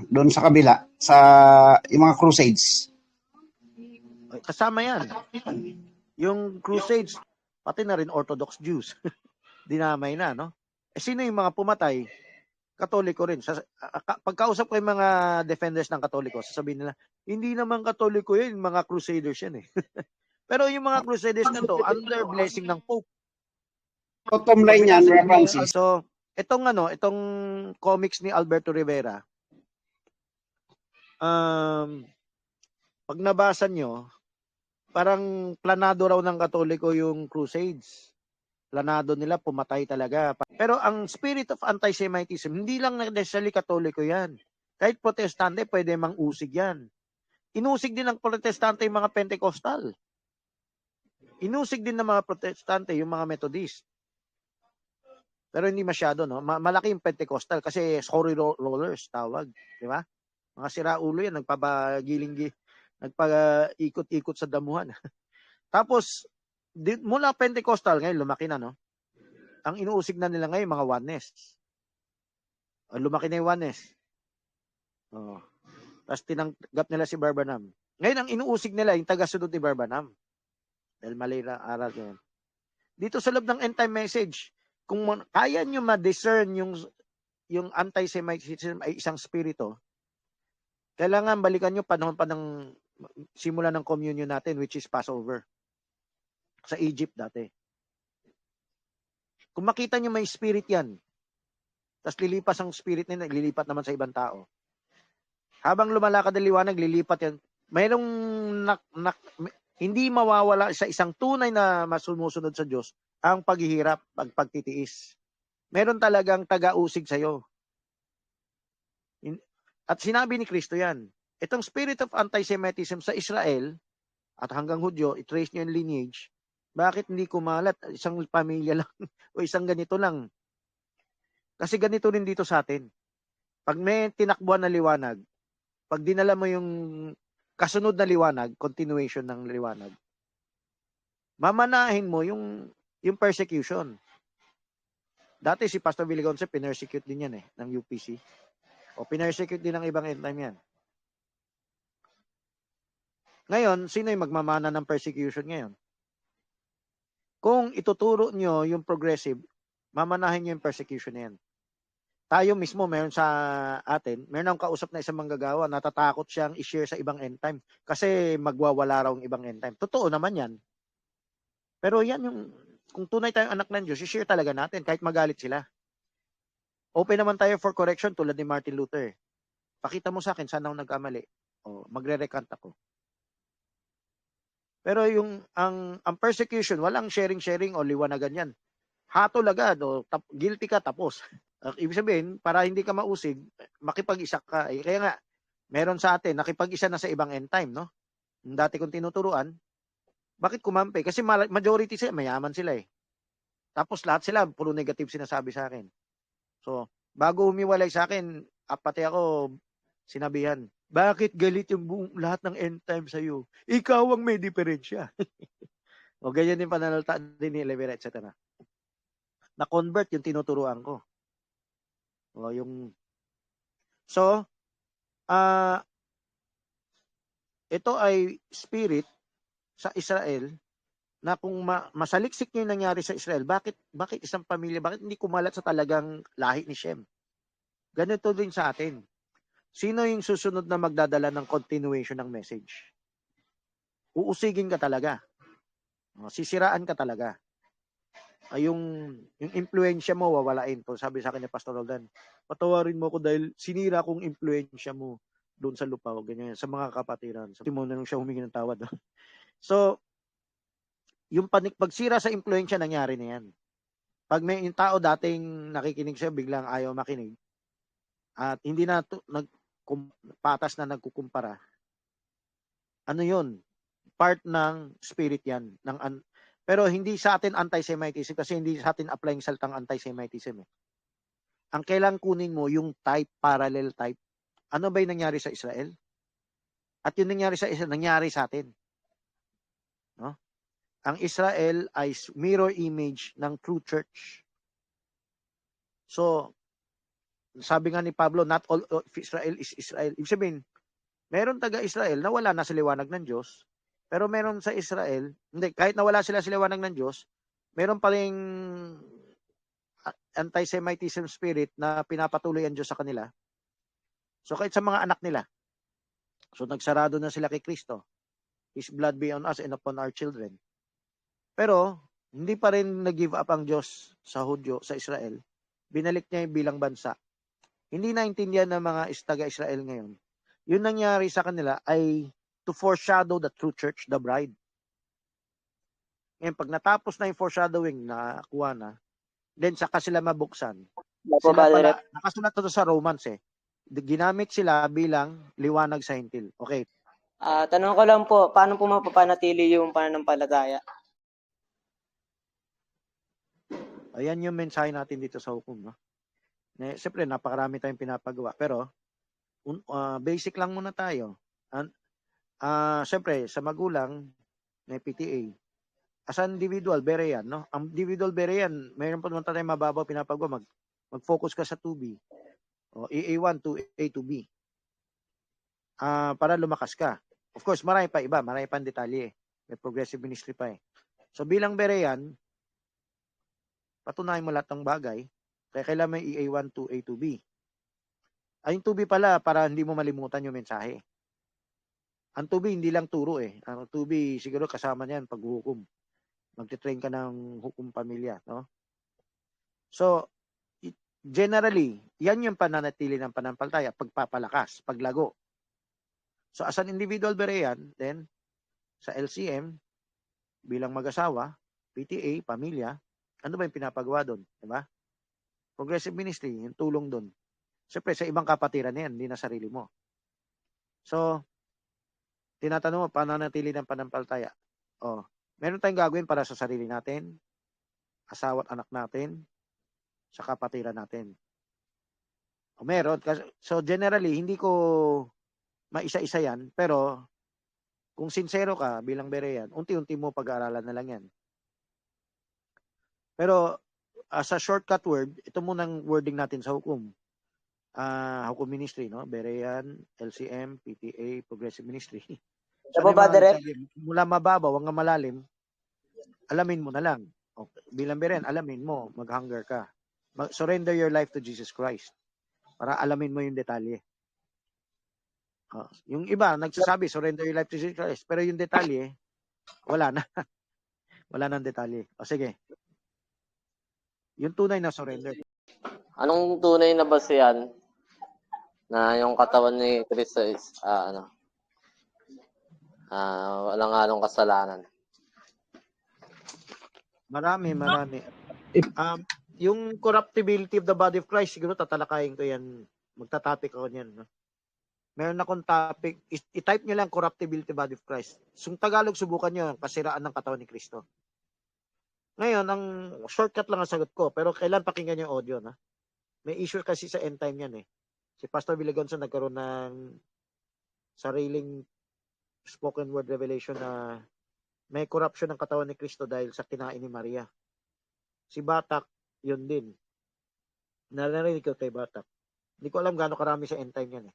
doon sa kabila, sa yung mga crusades. Kasama yan. Yung crusades, pati na rin Orthodox Jews. Dinamay na, no? Sino yung mga pumatay? Katoliko rin. Pagkausap ko yung mga defenders ng Katoliko, sasabihin nila, hindi naman Katoliko yan, mga crusaders yan eh. Pero yung mga crusaders na to, under blessing ng Pope. Bottom line yan, Francis. So, itong comics ni Alberto Rivera, pag nabasa nyo, parang planado raw ng Katoliko yung crusades. Planado nila, pumatay talaga. Pero ang spirit of anti-Semitism, hindi lang necessarily Katoliko yan. Kahit Protestante, pwede mang usig yan. Inusig din ng Protestante yung mga Pentecostal. Inusig din ng mga Protestante yung mga Methodist. Pero hindi masyado, no? Malaki yung Pentecostal kasi sorry rollers, tawag. Di ba? Mga siraulo yan, nagpa-ikot-ikot sa damuhan. Tapos, mula Pentecostal, ngayon lumaki na, no? Ang inuusig na nila ngayon, mga oneness. Lumaki na yung oneness. Tapos tinanggap nila si Barbanam. Ngayon, ang inuusig nila, yung taga-sunod ni Barbanam. Dahil mali na aral yun. Dito sa loob ng end time message, kung kaya nyo ma-discern yung anti-Semitism ay isang spirito, kailangan balikan nyo panahon pa ng simula ng communion natin, which is Passover. Sa Egypt dati. Kung makita nyo may spirit yan, tapos lilipas ang spirit nila, lilipat naman sa ibang tao. Habang lumalakad ang liwanag, lilipat yan. Mayroong hindi mawawala sa isang tunay na masumusunod sa Diyos ang paghihirap, pagtitiis. Meron talagang taga-usig sa'yo. At sinabi ni Kristo yan. Itong spirit of anti-Semitism sa Israel at hanggang Hudyo, i-trace nyo yung lineage, bakit hindi kumalat? Isang pamilya lang o isang ganito lang. Kasi ganito rin dito sa atin. Pag may tinakbuhan na liwanag, pag dinala mo yung kasunod na liwanag, continuation ng liwanag, mamanahin mo yung persecution. Dati si Pastor Villegonce, pinersecute din yan ng UPC. O pinersecute din ng ibang end time yan. Ngayon, sino yung magmamana ng persecution ngayon? Kung ituturo nyo yung progressive, mamanahin nyo yung persecution na yan. Tayo mismo, meron sa atin, meron akong kausap na isang manggagawa, natatakot siyang i-share sa ibang end time kasi magwawala raw ang ibang end time. Totoo naman yan. Pero yan yung, kung tunay tayong anak ng Diyos, i-share talaga natin kahit magalit sila. Open naman tayo for correction tulad ni Martin Luther. Pakita mo sa akin, saan ako nagkamali. O, magre-recant ako. Pero ang persecution, walang sharing o liwanagan yan. Hatol agad o guilty ka, tapos. Ibig sabihin, para hindi ka mausig, makipag-isa ka. Kaya nga, meron sa atin, nakipag-isa na sa ibang end time, no? Yung dati kong tinuturuan, bakit kumampi? Kasi majority sila, mayaman sila eh. Tapos lahat sila, puro negative sinasabi sa akin. So, bago humiwalay sa akin, pati ako, sinabihan, bakit galit yung lahat ng end time sa'yo? Ikaw ang may diferensya. O ganyan din pananalita din ni Elevera, etc. Na-convert yung tinuturuan ko. O So, ito ay spirit sa Israel na kung masaliksik nyo yung nangyari sa Israel, bakit isang pamilya, bakit hindi kumalat sa talagang lahi ni Shem? Ganito din sa atin. Sino yung susunod na magdadala ng continuation ng message? Uusigin ka talaga. Sisiraan ka talaga. Yung impluensya mo, wawalain. To sabi sa akin ni Pastor Roldan, patawarin mo ako dahil sinira kong impluensya mo doon sa lupaw, ganyan, sa mga kapatiran. So, mo na nung siya humingi ng tawad. So, yung pagsira sa impluensya, nangyari na yan. Pag may yung tao dating nakikinig siya, biglang ayaw makinig, at hindi na patas na nagkukumpara, ano yun? Part ng spirit yan. Pero hindi sa atin anti-Semitism kasi hindi sa atin applying salitang anti-Semitism. Ang kailang kunin mo yung type, parallel type. Ano ba yung nangyari sa Israel? At yung nangyari sa Israel, nangyari sa atin. No? Ang Israel ay mirror image ng true church. So, sabi nga ni Pablo, not all of Israel is Israel. Ibig sabihin, meron taga-Israel na wala na sa liwanag ng Diyos, pero meron sa Israel, hindi, kahit nawala sila sa liwanag ng Diyos, meron pa ring anti-Semitism spirit na pinapatuloy ang Diyos sa kanila. So, kahit sa mga anak nila. So, nagsarado na sila kay Kristo. His blood be on us and upon our children. Pero, hindi pa rin nag-give up ang Diyos sa Hudyo, sa Israel. Binalik niya yung bilang bansa. Hindi naintindihan ng mga taga-Israel ngayon. Yung nangyari sa kanila ay to foreshadow the true church, the bride. Ngayon, pag natapos na yung foreshadowing na kuha na, then saka sila mabuksan. Sila pala, nakasulat ito sa Romans ginamit sila bilang liwanag sa hintil. Okay. Tanong ko lang po, paano po mapapanatili yung pananampalataya? Ayan yung mensahe natin dito sa hukom. No? Siyempre, napakarami tayong pinapagawa. Pero, basic lang muna tayo. Siyempre, sa magulang, may PTA. As an individual, Berean. No? Ang individual Berean, mayroon pa naman tayong mababaw pinapagawa. Mag-focus ka sa 2B. O AA1 to A to B. Para lumakas ka. Of course, marami pa iba. Marami pa detalye. May progressive ministry pa So, bilang Berean, patunayan mo lahat ng bagay. Kaya kailangan may EA1 to A to B. Ay, yung 2B pala, para hindi mo malimutan yung mensahe. Ang 2B, hindi lang turo Ang 2B, siguro kasama niyan paghuhukom. Magte-train ka ng hukom pamilya, no? So, generally, yan yung pananatili ng pananampalataya, pagpapalakas, paglago. So, as an individual Berean, then, sa LCM, bilang mag-asawa, PTA, pamilya, ano ba yung pinapagawa doon? Diba? Progressive ministry, yung tulong doon. Siyempre, sa ibang kapatiran yan, hindi na sarili mo. So, tinatanong mo, pananatili ng pananampalataya. Meron tayong gagawin para sa sarili natin, asawa at anak natin, sa kapatiran natin. Meron. So, generally, hindi ko maisa-isa yan, pero kung sincero ka bilang Berean, unti-unti mo pag-aaralan na lang yan. Pero, sa shortcut word, ito munang wording natin sa hukom. Hukom ministry, no? Berean, LCM, PTA, Progressive Ministry. So, mula mababaw hanggang malalim, alamin mo na lang. Okay. Bilang Berean, alamin mo, mag-hunger ka. Surrender your life to Jesus Christ. Para alamin mo yung detalye. Yung iba, nagsasabi, surrender your life to Jesus Christ. Pero yung detalye, wala na. Wala nang detalye. Sige. Yung tunay na surrender. Anong tunay na basehan na yung katawan ni Kristo is walang halong kasalanan? Marami. Yung corruptibility of the body of Christ, siguro tatalakayin ko yan. Magta-topic ako niyan. No? Meron akong topic. I-type nyo lang corruptibility of the body of Christ. Yung Tagalog, subukan nyo, kasiraan ng katawan ni Kristo. Ngayon, ang shortcut lang ang sagot ko, pero kailan pakinggan yung audio, na? May issue kasi sa end time yan Si Pastor Villagonso nagkaroon ng sariling spoken word revelation na may corruption ng katawan ni Kristo dahil sa kinain ni Maria. Si Batak, yun din. Narinig ko kay Batak. Hindi ko alam gaano karami sa end time yan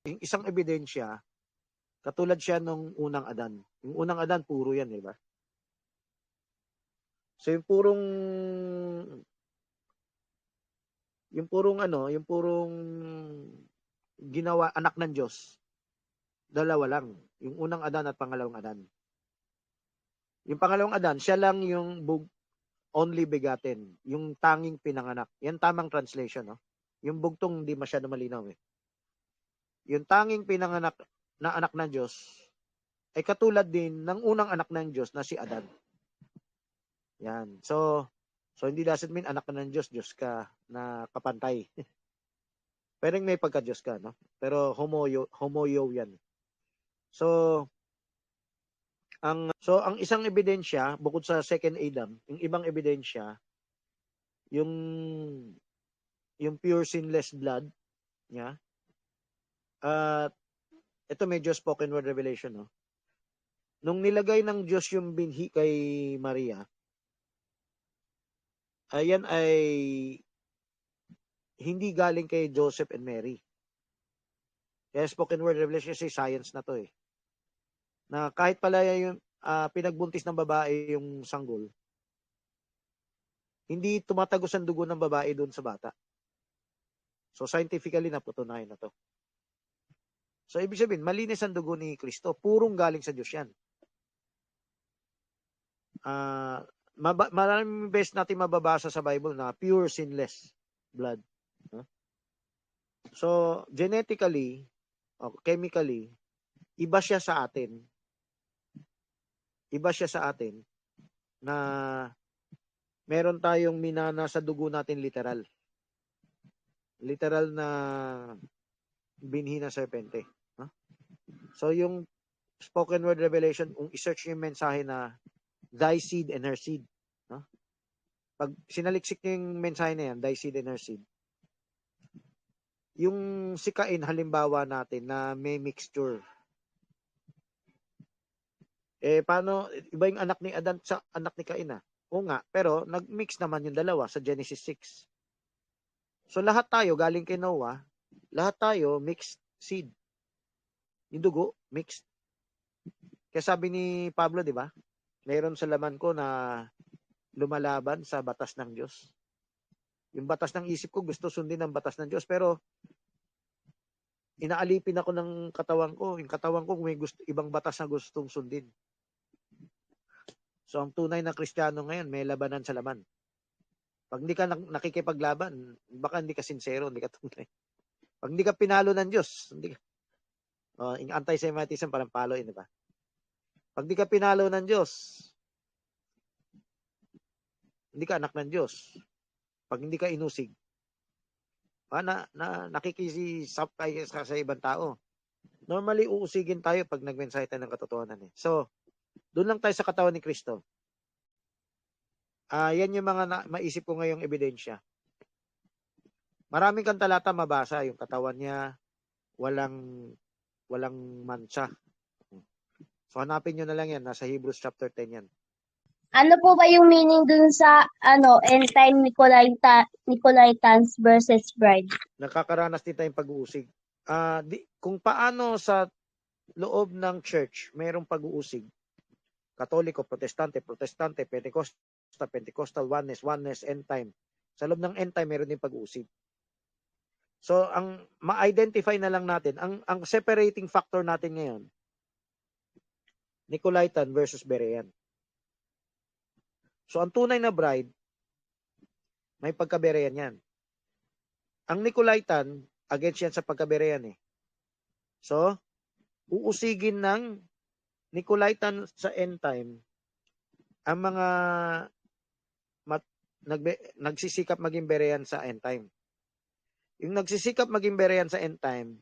Yung isang ebidensya, katulad siya nung unang Adan. Yung unang Adan, puro yan, di ba? So yung purong ginawa anak ng Diyos, dalawa lang. Yung unang Adan at pangalawang Adan. Yung pangalawang Adan, siya lang yung only begotten, yung tanging pinanganak. Yan tamang translation, no? Yung bugtong hindi masyado malinaw eh. Yung tanging pinanganak na anak ng Diyos ay katulad din ng unang anak ng Diyos na si Adan. Yan. So hindi doesn't mean anak ka ng Diyos, Diyos ka na kapantay. Pero may pagka-Diyos ka, no? Pero homoyo yan. So ang isang ebidensya bukod sa second Adam, yung ibang ebidensya, yung pure sinless blood niya. At ito medyo spoken word revelation, no? Nung nilagay ng Diyos yung binhi kay Maria, ayan ay hindi galing kay Joseph and Mary. Kaya spoken word revelation kasi science na to eh. Na kahit pala yung pinagbuntis ng babae yung sanggol, hindi tumatagos ang dugo ng babae doon sa bata. So scientifically napatunayan na to. So ibig sabihin, malinis ang dugo ni Kristo. Purong galing sa Diyos yan. Maraming beses natin mababasa sa Bible na pure sinless blood. So genetically, chemically, iba siya sa atin. Iba siya sa atin na meron tayong minana sa dugo natin literal. Literal na binhi na serpente. So yung spoken word revelation, kung i-search yung mensahe na thy seed and her seed. Pag sinaliksik niyo yung mensahe na yan, thy seed and her seed, yung si Cain, halimbawa natin na may mixture. Paano, iba yung anak ni Adan sa anak ni Cain Oo nga, pero nag-mix naman yung dalawa sa Genesis 6. So lahat tayo, galing kay Noah, lahat tayo mixed seed. Yung dugo, mixed. Kaya sabi ni Pablo, di ba? Mayroon sa laman ko na lumalaban sa batas ng Diyos. Yung batas ng isip ko, gusto sundin ang batas ng Diyos. Pero inaalipin ako ng katawan ko. Yung katawan ko may ibang batas na gustong sundin. So ang tunay na Kristiyano ngayon, may labanan sa laman. Pag hindi ka nakikipaglaban, baka hindi ka sincero, hindi ka tunay. Pag hindi ka pinalo ng Diyos, hindi ka. Yung anti-Semitism parang palo yun, di ba? Pag hindi ka pinalo ng Diyos, hindi ka anak ng Diyos. Pag hindi ka inusig, nakikisisap tayo sa ibang tao. Normally, uusigin tayo pag nag-mensahe tayo ng katotohanan. So, doon lang tayo sa katawan ni Kristo. Yan yung mga maisip ko ngayong ebidensya. Maraming kang talata mabasa, yung katawan niya, walang mansa. So, hanapin nyo na lang yan. Nasa Hebrews chapter 10 yan. Ano po ba yung meaning dun sa end time Nicolaitans versus bride? Nakakaranas din tayong pag-uusig. Kung paano sa loob ng church mayroong pag-uusig, Katoliko, Protestante, Pentecostal, Oneness, End Time. Sa loob ng End Time, meron din pag-uusig. So, ang ma-identify na lang natin, ang separating factor natin ngayon, Nicolaitan versus Berean. So, ang tunay na bride, may pagka-Berean yan. Ang Nicolaitan, against yan sa pagka-Berean eh. So, uusigin ng Nicolaitan sa end time ang mga nagsisikap maging Berean sa end time. Yung nagsisikap maging Berean sa end time,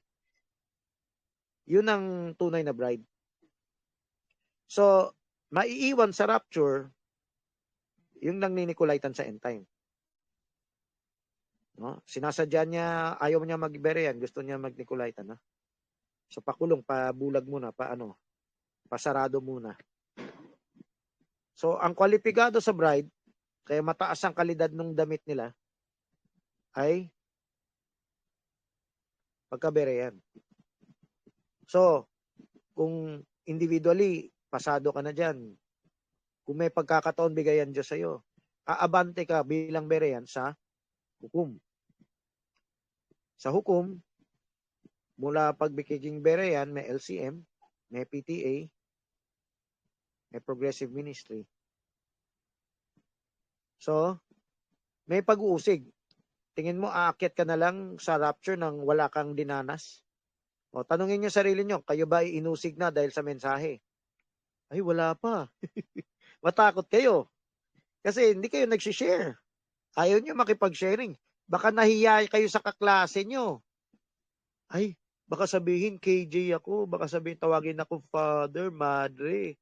yun ang tunay na bride. So, maiiwan sa rapture yung nang-Nicolaitan sa end time. No? Sinasadya niya, ayaw niya mag-Berean, gusto niya mag-Nicolaitan. No? So, pakulong, pabulag muna, pasarado muna. So, ang kwalipikado sa bride, kaya mataas ang kalidad ng damit nila, ay pagka-Berean. So, kung individually, pasado ka na dyan, kung may pagkakataon bigayan Diyos sa'yo, aabante ka bilang Berean sa hukom. Sa hukom, Mula pagbigiging Berean, may LCM, may PTA, may Progressive Ministry. So, may pag-uusig. Tingin mo, aakyat ka na lang sa rapture nang wala kang dinanas? O, tanungin nyo sarili nyo, kayo ba ay inusig na dahil sa mensahe? Ay, wala pa. Matakot kayo. Kasi hindi kayo nag-share. Ayaw nyo makipag-sharing. Baka nahiya kayo sa kaklase nyo. Ay, baka sabihin KJ ako, baka sabihin tawagin ako father, madre.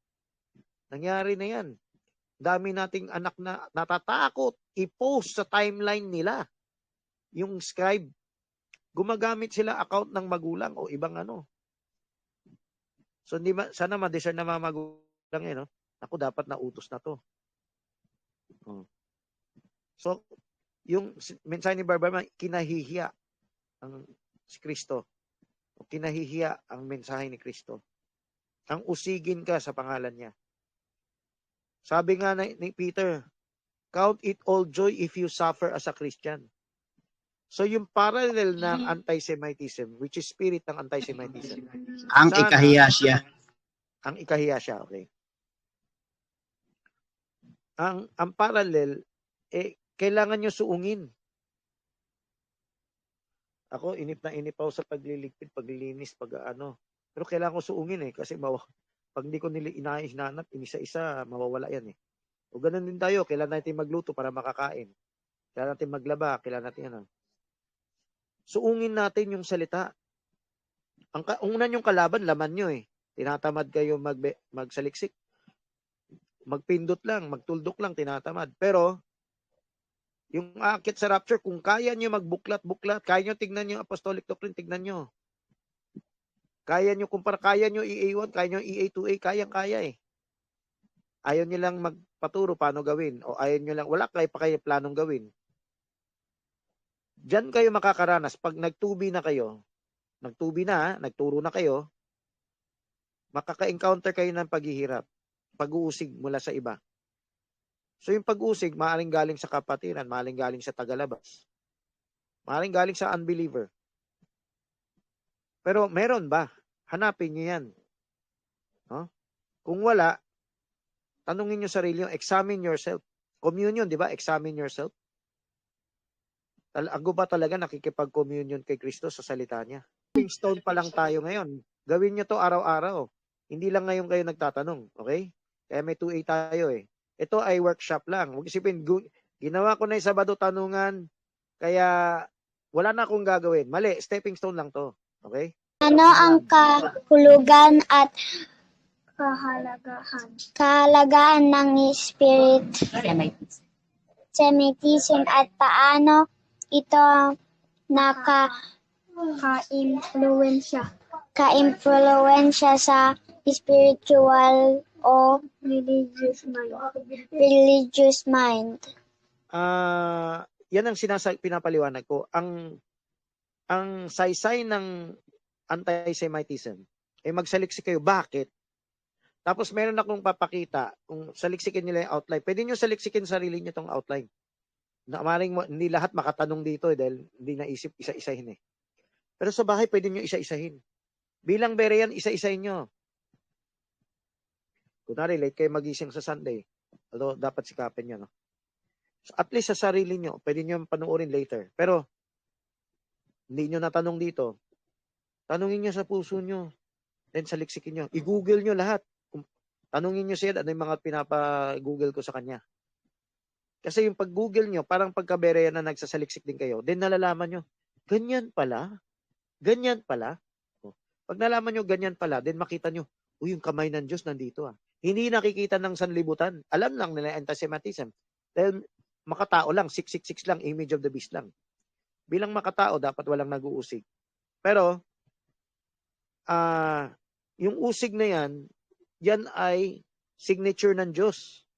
Nangyari na yan. Dami nating anak na natatakot i-post sa timeline nila. Yung scribe. Gumagamit sila account ng magulang o ibang ano. So, sana ma-discern na mga magulang no? Ako, dapat nautos na to. Oh. So, yung mensahe ni Barbara, kinahihiya ang si Kristo. O kinahihiya ang mensahe ni Kristo. Ang usigin ka sa pangalan niya. Sabi nga ni Peter, count it all joy if you suffer as a Christian. So yung parallel ng anti-Semitism, which is spirit ng anti-Semitism. Ang ikahiya siya. Ang ikahiya siya, okay. Ang parallel, kailangan nyo suungin. Ako, inip ako sa pagliligpit, paglilinis, pag-ano. Pero kailangan ko suungin kasi pag hindi ko hinanap, inisa-isa, mawawala yan O ganun din tayo, kailangan natin magluto para makakain. Kailangan natin maglaba, kailangan natin Suungin natin yung salita. Ang unan yung kalaban, laman nyo Tinatamad kayo magsaliksik. Magpindot lang, magtuldok lang, tinatamad. Pero, yung aakyat sa rapture, kung kaya nyo magbuklat-buklat, kaya nyo tignan yung apostolic doctrine, tignan nyo. Kaya nyo EA1, kaya nyo EA2A, kayang-kaya Ayaw nyo lang magpaturo paano gawin. O ayaw nyo lang, wala pa kayo planong gawin. Diyan kayo makakaranas. Pag nagtubi na, nagturo na kayo, makaka-encounter kayo ng paghihirap, pag-uusig mula sa iba. So yung pag-uusig, maaaring galing sa kapatiran, maaaring galing sa tagalabas, maaaring galing sa unbeliever. Pero meron ba? Hanapin nyo yan. No? Kung wala, tanungin nyo sarili nyo, examine yourself. Communion, di ba? Examine yourself. Ako ba talaga nakikipag-communion kay Kristo sa salita niya? Stone pa lang tayo ngayon. Gawin nyo to araw-araw. Hindi lang ngayon kayo nagtatanong. Okay? Kaya may 2A tayo Ito ay workshop lang. Huwag isipin, ginawa ko na yung Sabado tanungan, kaya wala na akong gagawin. Mali, stepping stone lang to. Okay? Ano ang kahulugan at kahalagahan ng spirit Semitism at paano ito ka-impluwensya sa spiritual o religious mind. Yan ang pinapaliwanag ko. Ang saysay ng anti-Semitism magsaliksik kayo. Bakit? Tapos meron akong papakita kung saliksikin nila yung outline. Pwede nyo saliksikin sarili nyo tong outline. Hindi lahat makatanong dito dahil hindi naisip isa-isahin Pero sa bahay pwede nyo isa-isahin. Bilang Berean, isa-isahin nyo. Kunwari, late kayo magising sa Sunday. Although, dapat sikapin nyo, So, at least sa sarili nyo, pwede nyo panuorin later. Pero, hindi nyo natanong dito. Tanungin nyo sa puso nyo. Then, saliksikin nyo. I-google nyo lahat. Tanungin nyo siya, ano yung mga pinapa-google ko sa kanya. Kasi yung pag-google nyo, parang pagka-Berean na nagsasaliksik din kayo, then nalalaman nyo, ganyan pala. Ganyan pala. Pag nalaman nyo, ganyan pala, then makita nyo, yung kamay ng Diyos nandito Hindi nakikita ng sanlibutan. Alam lang nila anti-Semitism. Dahil makatao lang, 666 lang, image of the beast lang. Bilang makatao, dapat walang nag-uusig. Pero, yung usig na yan ay signature ng Diyos.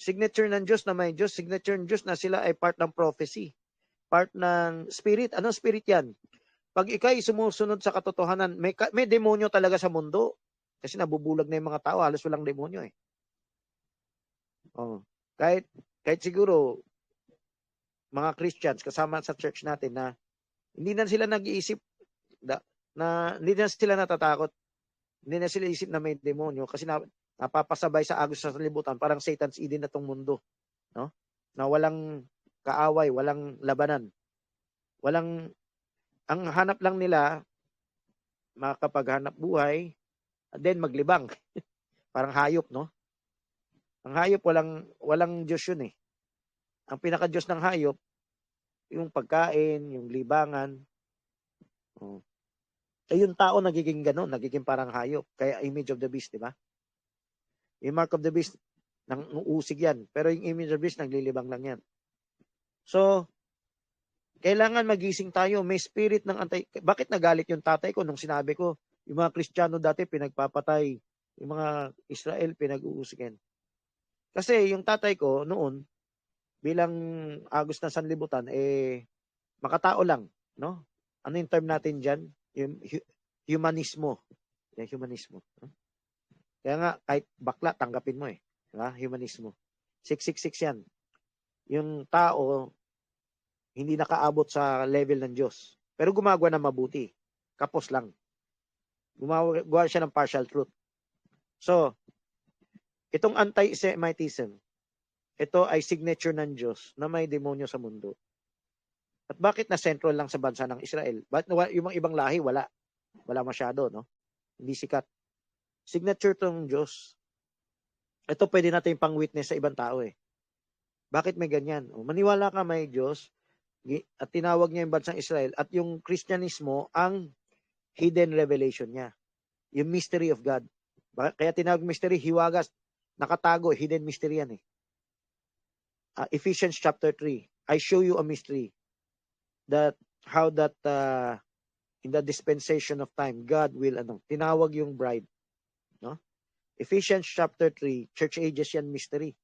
Signature ng Diyos na may Diyos. Signature ng Diyos na sila ay part ng prophecy. Part ng spirit. Anong spirit yan? Pag ikay sumusunod sa katotohanan, may demonyo talaga sa mundo. Kasi nabubulag na yung mga tao, halos walang demonyo Kahit siguro, mga Christians kasama sa church natin na hindi na sila nag-iisip na hindi na sila natatakot. Hindi na sila isip na may demonyo kasi napapasabay sa agos sa sanlibutan, parang Satan's Eden na tong mundo, no? Na walang kaaway, walang labanan. Ang hanap lang nila makapaghanap buhay, and then maglibang. Parang hayop, no? Ang hayop walang Diyos yun eh. Ang pinaka-Diyos ng hayop, yung pagkain, yung libangan. Oh. Yung tao nagiging gano'n, nagiging parang hayop. Kaya image of the beast, di ba? Yung mark of the beast, nang uusig yan. Pero yung image of the beast, naglilibang lang yan. So, kailangan magising tayo. May spirit ng Bakit nagalit yung tatay ko nung sinabi ko, yung mga Kristiyano dati pinagpapatay, yung mga Israel pinag-uusigin. Kasi yung tatay ko noon, bilang agos na sanlibutan, makatao lang, no? Ano yung term natin dyan? Yung humanismo. Yung humanismo. No? Kaya nga, kahit bakla, tanggapin mo eh. Diba? Humanismo. 666 yan. Yung tao, hindi nakaabot sa level ng Diyos. Pero gumagawa ng mabuti. Kapos lang. Gumagawa siya ng partial truth. So, itong anti-Semitism, ito ay signature ng Diyos na may demonyo sa mundo. At bakit na central lang sa bansa ng Israel? Bakit yung mga ibang lahi, wala. Wala masyado, no? Hindi sikat. Signature tong Diyos. Ito pwede natin pang-witness sa ibang tao eh. Bakit may ganyan? Maniwala ka may Diyos at tinawag niya yung bansang Israel at yung Kristyanismo ang hidden revelation niya. Yung mystery of God. Kaya tinawag mystery, hiwagas, nakatago, hidden mystery yan eh. Ephesians chapter 3, I show you a mystery that how that in the dispensation of time, God will, tinawag yung bride. No? Ephesians chapter 3, church ages yan mystery.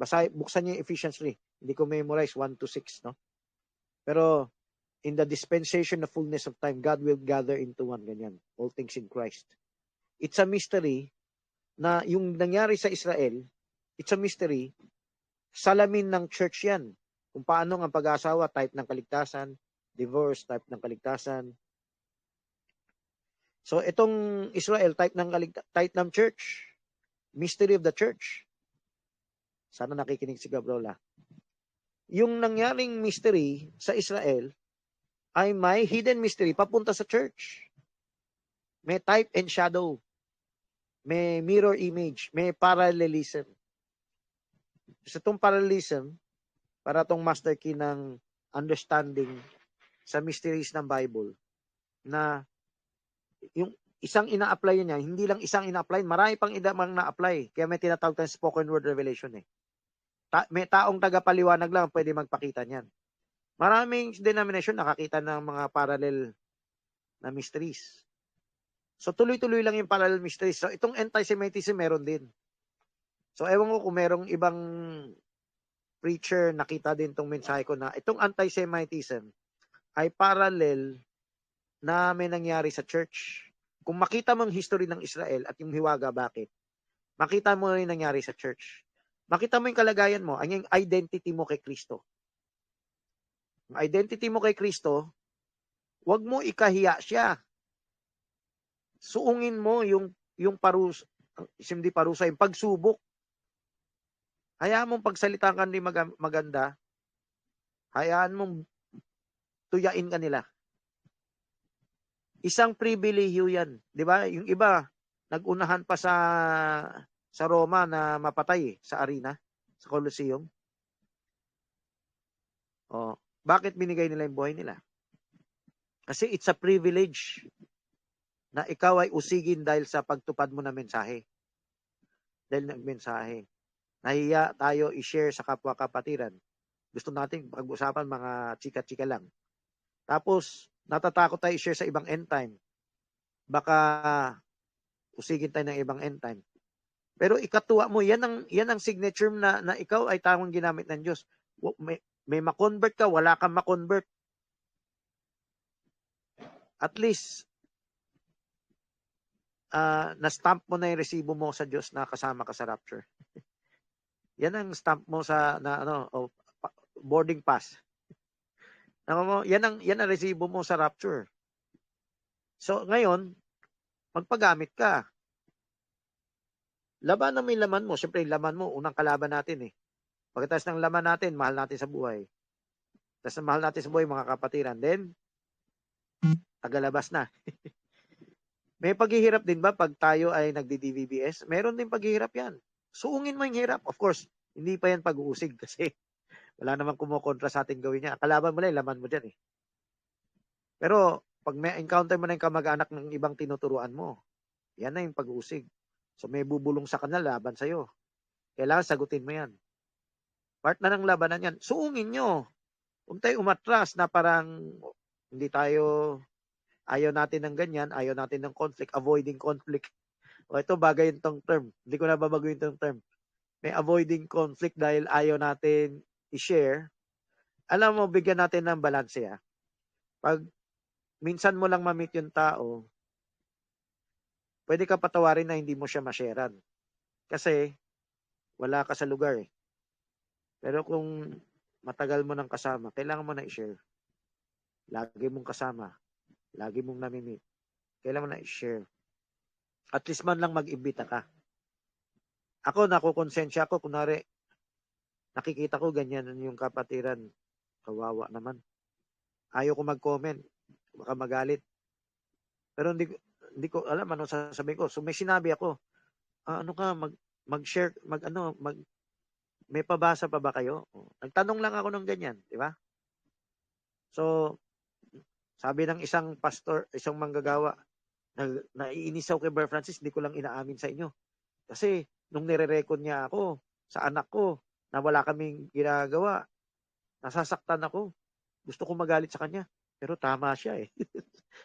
Buksan niyo yung Ephesians 3. Hindi ko memorize 1 to 6, no? Pero, in the dispensation of fullness of time, God will gather into one, ganyan. All things in Christ. It's a mystery na yung nangyari sa Israel, it's a mystery, salamin ng church yan. Kung paano ang pag-asawa, type ng kaligtasan, divorce, type ng kaligtasan. So, itong Israel, type ng church, mystery of the church. Sana nakikinig si Gabrola. Yung nangyaring mystery sa Israel ay may hidden mystery papunta sa church. May type and shadow. May mirror image. May parallelism. Sa itong parallelism, para itong master key ng understanding sa mysteries ng Bible, na yung isang ina-apply niya, hindi lang isang ina-apply, marami pang idamang na-apply. Kaya may tinatawag tayong spoken word revelation eh. May taong tagapaliwanag lang pwede magpakita niyan. Maraming denomination nakakita ng mga parallel na mysteries. So tuloy-tuloy lang yung parallel mysteries. So itong anti-Semitism meron din. So ewan ko kung merong ibang preacher nakita din tong mensahe ko na itong anti-Semitism ay parallel na may nangyari sa church. Kung makita mo ang history ng Israel at yung hiwaga, bakit? Makita mo rin nangyari sa church. Makita mo yung kalagayan mo, ang yung identity mo kay Kristo. Ang identity mo kay Kristo, wag mo ikahiya siya. Suungin mo yung parusa, hindi parusa, yung pagsubok. Hayaan mong pagsalitaan ka ni maganda, hayaan mong tuyain ka nila. Isang pribilehiyo yan. Di ba? Yung iba, nagunahan pa sa Roma na mapatay sa arena, sa Colosseum. Oh, bakit binigay nila yung buhay nila? Kasi it's a privilege na ikaw ay usigin dahil sa pagtupad mo ng mensahe. Dahil nagmensahe. Nahiya tayo i-share sa kapwa-kapatiran. Gusto natin pag-usapan mga chika-chika lang. Tapos, natatakot tayo i-share sa ibang end time. Baka usigin tayo ng ibang end time. Pero ikatuwa mo, yan ang signature na ikaw ay tamang ginamit ng Diyos. May ma-convert ka, wala kang ma-convert. At least, na-stamp mo na yung resibo mo sa Diyos na kasama ka sa rapture. Yan ang stamp mo sa boarding pass. Yan ang resibo mo sa rapture. So, ngayon, magpagamit ka. Labanan mo yung laman mo. Siyempre, yung laman mo, unang kalaban natin eh. Pagkatapos ng laman natin, mahal natin sa buhay. Tapos na mahal natin sa buhay, mga kapatiran. Then, tagalabas na. May paghihirap din ba pag tayo ay nagdi-DVBS? Meron din paghihirap yan. Suungin mo yung hirap. Of course, hindi pa yan pag-uusig kasi wala namang kumukontra sa ating gawin niya. Kalaban mo lang, laman mo dyan eh. Pero, pag may encounter mo na yung kamag-anak ng ibang tinuturuan mo, yan na yung pag-uusig. So, may bubulong sa kanila, laban sa'yo. Kailangan sagutin mo yan. Part na ng labanan yan. Suungin nyo. Huwag tayo umatras na parang hindi tayo, ayaw natin ng ganyan, ayaw natin ng conflict, avoiding conflict. O ito, bagay itong term. Hindi ko na babaguhin itong term. May avoiding conflict dahil ayaw natin i-share. Alam mo, bigyan natin ng balanse. Pag minsan mo lang ma-meet yung tao, pwede ka patawarin na hindi mo siya ma-sharean. Kasi, wala ka sa lugar eh. Pero kung matagal mo nang kasama, kailangan mo na i-share. Lagi mong kasama. Lagi mong nami-meet. Kailangan mo na i-share. At least man lang mag-imbita ka. Ako, nakukonsensya ako. Kunwari, nakikita ko ganyan yung kapatiran. Kawawa naman. Ayaw ko mag-comment. Baka magalit. Pero hindi ko alam ano sasabihin ko. So may sinabi ako, ano ka, mag-share, may pabasa pa ba kayo? Nagtanong lang ako ng ganyan, di ba? So, sabi ng isang pastor, isang manggagawa, naiinis ako kay Brother Francis, hindi ko lang inaamin sa inyo. Kasi, nung nire-record niya ako, sa anak ko, na wala kaming ginagawa, nasasaktan ako. Gusto ko magalit sa kanya. Pero tama siya eh.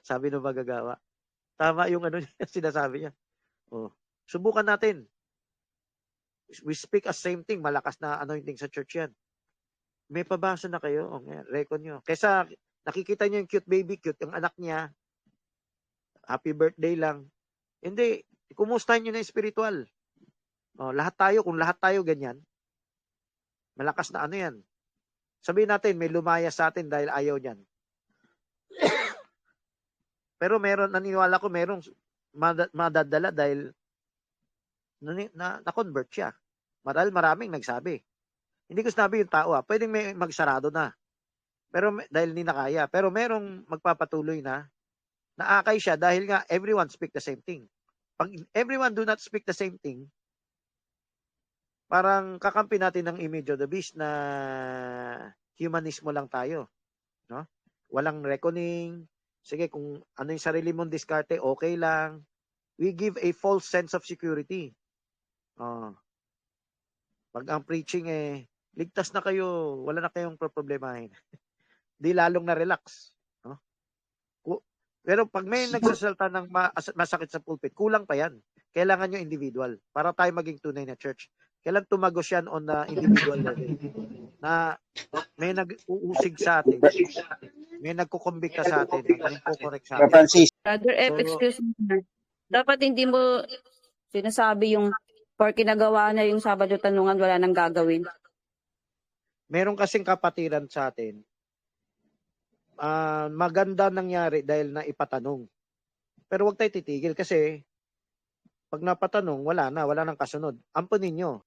Sabi ng manggagawa. Tama yung sinasabi niya. Subukan natin. We speak as same thing. Malakas na anointing sa church yan. May pabasa na kayo. Record nyo. Kesa nakikita nyo yung cute baby, cute yung anak niya. Happy birthday lang. Hindi. Kumustahin nyo na yung spiritual. Lahat tayo, kung lahat tayo ganyan, malakas na yan. Sabihin natin, may lumaya sa atin dahil ayaw niyan. Pero naniniwala ko, merong madadala dahil na-convert siya. Maraming nagsabi. Hindi ko sinabi yung tao, pwedeng may magsarado na. Pero dahil hindi na kaya. Pero merong magpapatuloy na naakay siya dahil nga everyone speak the same thing. Pag everyone do not speak the same thing, parang kakampi natin ng image of the beast na humanismo lang tayo. No? Walang reckoning. Sige, kung ano yung sarili mong diskarte, okay lang. We give a false sense of security. Pag ang preaching ligtas na kayo, wala na kayong problemahin. Di lalong na-relax. No? Pero pag may nagsasalta ng masakit sa pulpit, kulang pa yan. Kailangan nyo individual para tayo maging tunay na church. Kailangan tumagos yan on the individual level. Na may nag-uusig sa atin. May nagkukumbika sa atin. May nagkukorek sa atin. Brother F, excuse me. Dapat hindi mo sinasabi yung porque nagawa na yung Sabado Tanungan, wala nang gagawin. Meron kasing kapatiran sa atin. Maganda nangyari dahil na ipatanong. Pero huwag tayo titigil kasi pag napatanong, wala nang kasunod. Ampunin nyo.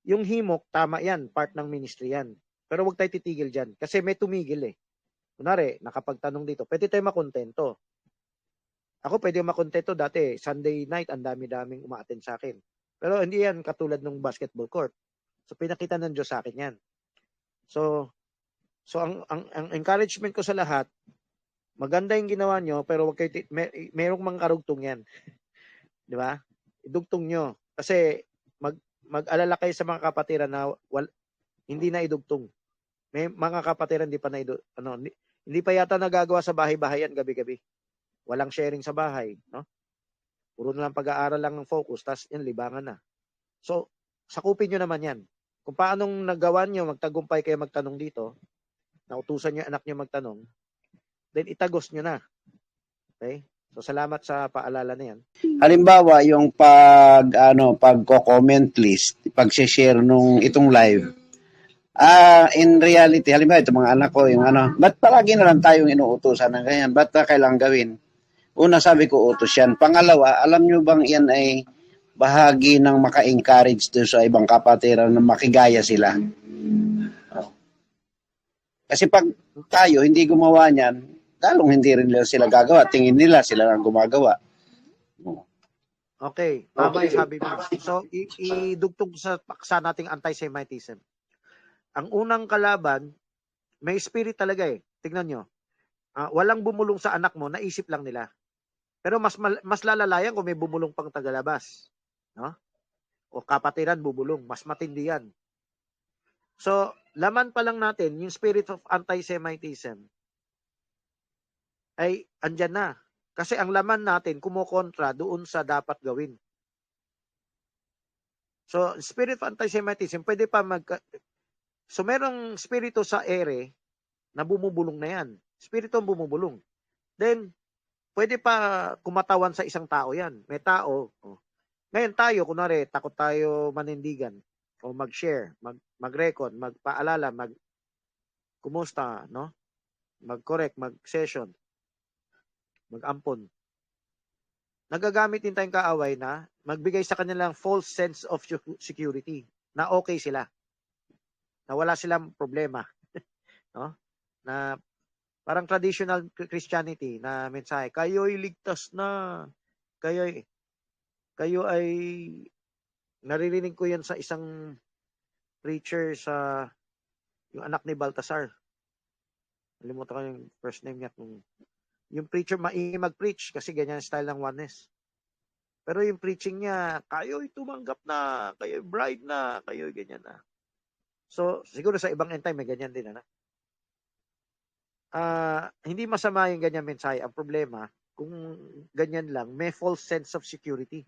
Yung himok, tama yan. Part ng ministry yan. Pero huwag tayo titigil dyan. Kasi may tumigil Kunwari, nakapagtanong dito, pwede tayo makontento. Ako pwede makontento dati. Sunday night, ang dami-daming umaattend sa akin. Pero hindi yan katulad ng basketball court. So, pinakita ng Diyos sa akin yan. So ang encouragement ko sa lahat, maganda yung ginawa nyo, pero wag kayo, merong mga karugtong yan. Di ba? Idugtong nyo. Kasi, mag-alala kayo sa mga kapatiran na hindi na idugtong. May mga kapatiran hindi pa na hindi pa yata nagagawa sa bahay-bahayan gabi-gabi. Walang sharing sa bahay, no? Puro na lang pag-aaral lang ng focus, tas yan, libangan na. So, sakupin nyo naman yan. Kung paanong nagawa nyo, magtagumpay kayo magtanong dito, nautusan nyo anak nyo magtanong, then itagos nyo na. Okay? So, salamat sa paalala na yan. Halimbawa, yung pagko-comment list, pag-share nung itong live, in reality, halimbawa, itong mga anak ko, ba't palagi na lang tayong inuutusan ng ganyan? Ba't kailangan gawin? Una, sabi ko utos yan. Pangalawa, alam nyo bang yan ay bahagi ng maka-encourage doon sa ibang kapatiran na makigaya sila. Kasi pag tayo hindi gumawa niyan, lalong hindi rin nila sila gagawa. Tingin nila sila lang gumagawa. Okay, tama yung sabi mo. So, idugtog sa paksa nating anti-Semitism. Ang unang kalaban, may spirit talaga eh. Tignan nyo. Walang bumulong sa anak mo, naisip lang nila. Pero mas lalalayan kung may bumulong pang tagalabas. No? O kapatiran bubulong. Mas matindi yan. So, laman pa lang natin, yung spirit of anti-Semitism ay andyan na. Kasi ang laman natin kumukontra doon sa dapat gawin. So, spirit of anti-Semitism, pwede pa So, merong spirito sa ere na bumubulong na yan. Spirito ang bumubulong. Then, pwede pa kumatawan sa isang tao yan. May tao. Ngayon tayo, kunwari, takot tayo manindigan o mag-share, mag-record, magpaalala, kumusta, no? Mag-correct, mag-session, mag-ampon. Nagagamit din tayong kaaway na magbigay sa kanilang false sense of security na okay sila. Na wala silang problema. No? Na parang traditional Christianity na mensahe, kayo'y ligtas na. Kayo ay naririnig ko yan sa isang preacher sa yung anak ni Baltasar. Nalimutan ko yung first name niya. Yung preacher maingay mag-preach kasi ganyan style ng oneness. Pero yung preaching niya, kayo'y tumanggap na, kayo'y bride na, kayo'y ganyan na. So, siguro sa ibang end time may ganyan din na. Hindi masama yung ganyan mensahe. Ang problema, kung ganyan lang, may false sense of security.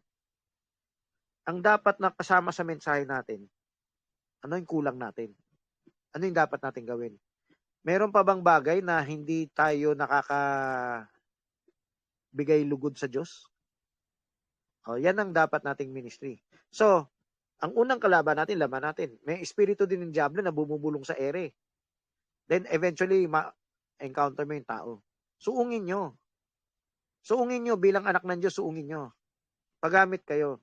Ang dapat na kasama sa mensahe natin, ano yung kulang natin? Ano yung dapat natin gawin? Meron pa bang bagay na hindi tayo nakakabigay lugod sa Diyos? Yan ang dapat nating ministry. So, ang unang kalaban natin, laban natin. May espiritu din ng diablo na bumubulong sa ere. Then eventually, encounter mo yung tao. Suungin nyo. Suungin nyo bilang anak ng Diyos, suungin nyo. Paggamit kayo.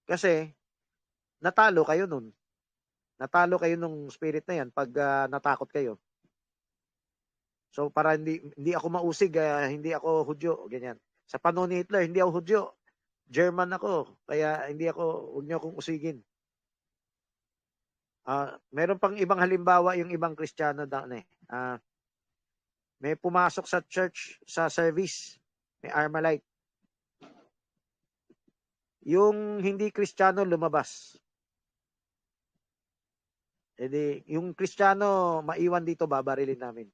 Kasi, natalo kayo nun. Natalo kayo nung spirit na yan pag natakot kayo. So, para hindi ako mausig, hindi ako Hudyo, ganyan. Sa panahon ni Hitler, hindi ako Hudyo. German ako, kaya huwag niyo akong usigin. Meron pang ibang halimbawa yung ibang Kristiyano may pumasok sa church, sa service, may Armalite. Yung hindi Kristiyano lumabas. Yung Kristiyano maiwan dito, babarilin namin.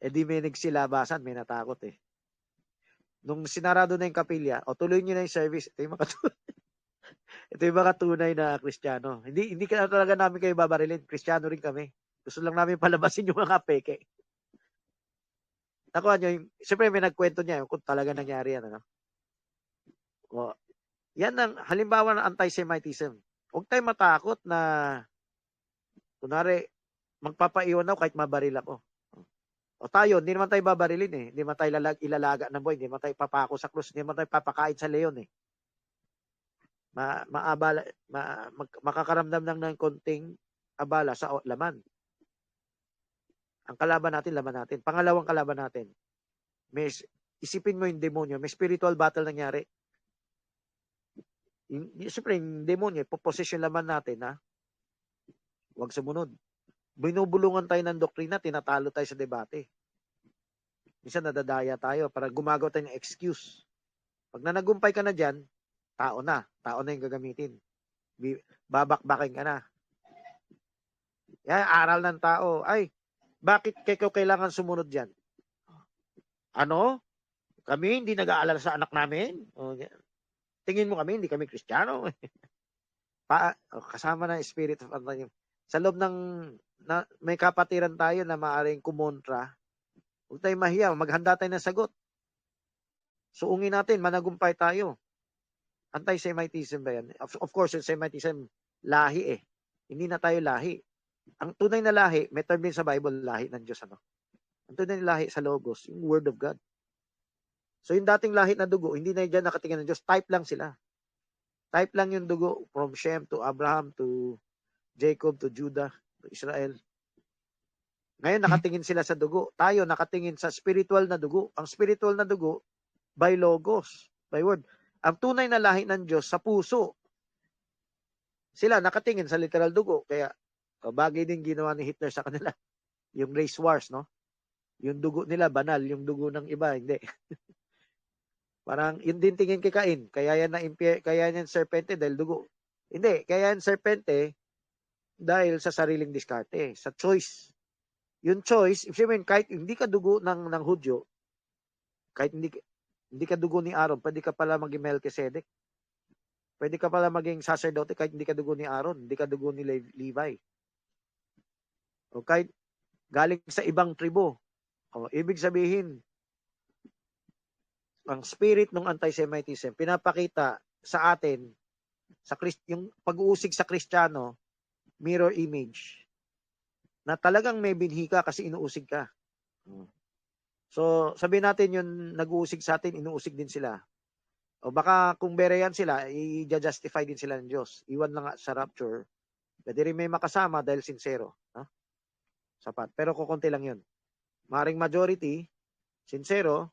May nagsilabasan, may natakot eh. Nung sinarado na yung kapilya, tuloy nyo na yung service. Ito yung mga tunay na Kristiyano. Hindi ka talaga namin kayo babarilin. Kristiyano rin kami. Gusto lang namin palabasin yung mga peke. Nakuha nyo, siyempre may nagkwento niya kung talaga nangyari yan. Ano? Yan ang halimbawa ng anti-Semitism. Huwag tayo matakot na kunwari, magpapaiwan ako kahit mabaril ako. Tayo, hindi naman tayo babarilin eh. Hindi naman tayo ilalaga ng buhay. Hindi naman tayo papako sa krus. Hindi naman tayo papakain sa leon eh. Makakaramdam ng konting abala sa laman. Ang kalaban natin, laman natin. Pangalawang kalaban natin, isipin mo yung demonyo, may spiritual battle nangyari. Siyempre, yung demonyo, possession laman natin, ha? Huwag sumunod. Binubulungan tayo ng doktrina, tinatalo tayo sa debate. Minsan nadadaya tayo para gumagawa tayo ng excuse. Pag nanagumpay ka na dyan, tao na yung gagamitin. Babakbakin ka na. Yan, aral ng tao. Ay, bakit kayo kailangan sumunod dyan? Ano? Kami hindi nag-aalala sa anak namin? Tingin mo kami, hindi kami Kristiyano. Kasama na spirit of antagonism. Sa loob ng may kapatiran tayo na maaaring kumontra, huwag tayo mahiya, maghanda tayo ng sagot. Suungin natin, managumpay tayo. Anti-Semitism ba yan? Of course, yung Semitism, lahi eh. Hindi na tayo lahi. Ang tunay na lahi, may term din sa Bible, lahi ng Diyos. Ano? Ang tunay na lahi sa Logos, yung Word of God. So yung dating lahit na dugo, hindi na dyan nakatingin ng Diyos. Type lang sila. Type lang yung dugo from Shem to Abraham to Jacob to Judah to Israel. Ngayon nakatingin sila sa dugo. Tayo nakatingin sa spiritual na dugo. Ang spiritual na dugo by logos, by word. Ang tunay na lahi ng Diyos sa puso. Sila nakatingin sa literal dugo. Kaya bagay din ginawa ni Hitler sa kanila. Yung race wars, no? Yung dugo nila banal, yung dugo ng iba hindi. Parang yun din tingin kay Cain. Kaya yan serpente dahil dugo. Hindi, kaya yan serpente dahil sa sariling diskarte, sa choice. Yung choice, ibig sabihin, kahit hindi ka dugo ng Hudyo, kahit hindi ka dugo ni Aaron, pwede ka pala maging Melchizedek. Pwede ka pala maging sacerdote kahit hindi ka dugo ni Aaron, hindi ka dugo ni Levi. O kahit galing sa ibang tribo. O, ibig sabihin, ang spirit ng anti-Semitism, pinapakita sa atin, yung pag-uusig sa Kristiyano, mirror image, na talagang may binhi ka kasi inuusig ka. So, sabihin natin yung nag-uusig sa atin, inuusig din sila. O baka kung bereyan sila, i-justify din sila ng Diyos. Iwan lang sa rapture. Pwede rin may makasama dahil sincero. Sapat. Pero kukunti lang yun. Maring majority, sincero,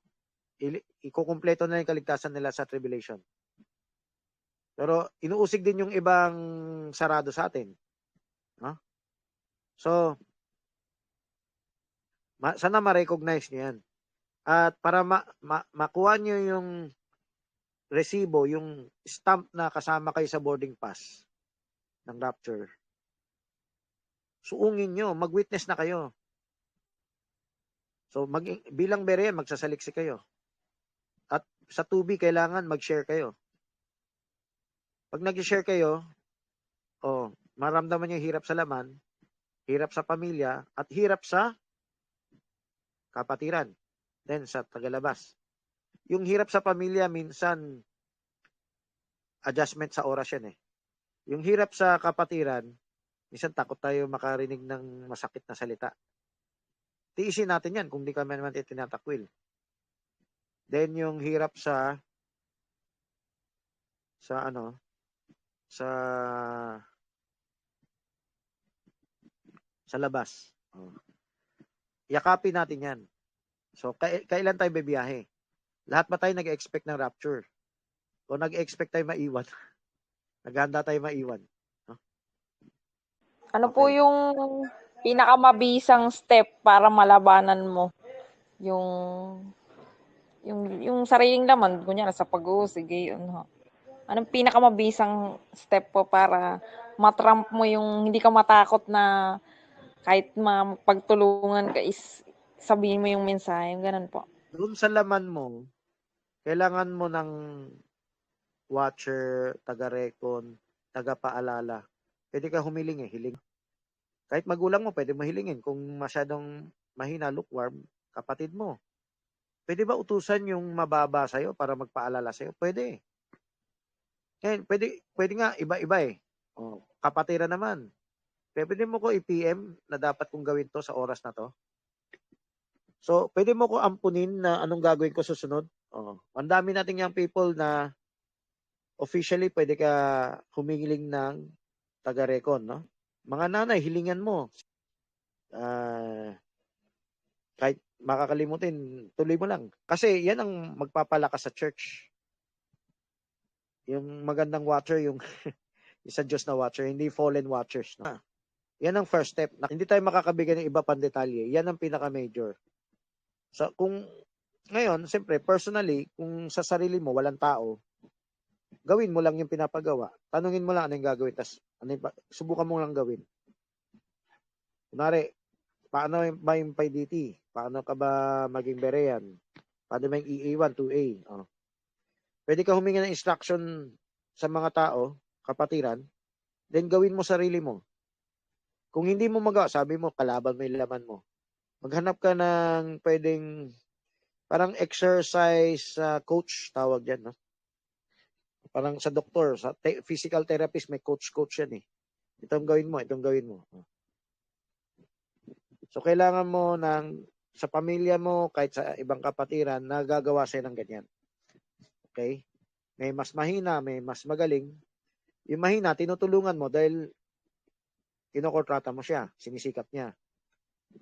ikukumpleto na yung kaligtasan nila sa tribulation. Pero inuusig din yung ibang sarado sa atin. So, sana ma-recognize nyo yan. At para makuha nyo yung resibo, yung stamp na kasama kayo sa boarding pass ng rapture, suungin nyo, mag-witness na kayo. So, bilang berean, magsasaliksik kayo. At sa tubi, kailangan mag-share kayo. Pag nag-share kayo, maramdaman nyo yung hirap sa laman, hirap sa pamilya, at hirap sa kapatiran. Then, sa tagalabas. Yung hirap sa pamilya, minsan, adjustment sa oras yan eh. Yung hirap sa kapatiran, minsan takot tayo makarinig ng masakit na salita. Tiisin natin yan kung di kami naman tinatakwil. Then yung hirap sa labas. Yakapin natin yan. So, kailan tayo bibiyahe? Lahat ba tayo nag-expect ng rapture? O nag-expect tayo maiwan? Naghanda tayo maiwan? Ano po yung pinakamabisang step para malabanan mo yung sariling laman, kunyari sa pag-uusig, yun. Anong pinakamabisang step po para matramp mo yung hindi ka matakot na kahit mapagtulungan ka is sabihin mo yung mensahe, ganun po. Doon sa laman mo, kailangan mo ng watcher, taga-recon, taga-paalala. Pwede ka humiling hiling. Kahit magulang mo, pwede mahilingin. Kung masyadong mahina, lukewarm, kapatid mo. Pwede ba utusan yung mababa sa'yo para magpaalala sa'yo? Pwede. Pwede nga, iba-iba eh. Kapatiran naman. Pwede mo ko i-PM na dapat kong gawin to sa oras na to. So, pwede mo ko ampunin na anong gagawin ko susunod. Ang dami nating young people na officially pwede ka humiling ng taga-recon, no? Mga nanay, hilingan mo. Kahit makakalimutin, tuloy mo lang. Kasi yan ang magpapalakas sa church. Yung magandang watcher, yung isa Diyos na watcher, hindi fallen watchers. No? Yan ang first step. Hindi tayo makakabigay ng iba pang detalye. Yan ang pinaka-major. So, ngayon, siyempre, personally, kung sa sarili mo, walang tao, gawin mo lang yung pinapagawa. Tanungin mo lang ano yung gagawin. Tapos, subukan mo lang gawin. Kunwari, paano ba yung PDT? Paano ka ba maging berean? Paano ba yung EA1, 2A? Pwede ka humingi ng instruction sa mga tao, kapatiran, then gawin mo sarili mo. Kung hindi mo magawa, sabi mo, kalaban mo yung laman mo. Maghanap ka ng pwedeng parang exercise coach, tawag dyan, no? Parang sa doktor, sa physical therapist, may coach yan eh. Itong gawin mo, itong gawin mo. So, kailangan mo ng sa pamilya mo, kahit sa ibang kapatiran, nagagawa sa'yo ng ganyan. Okay? May mas mahina, may mas magaling. Yung mahina, tinutulungan mo dahil kinokontrata mo siya, sinisikap niya.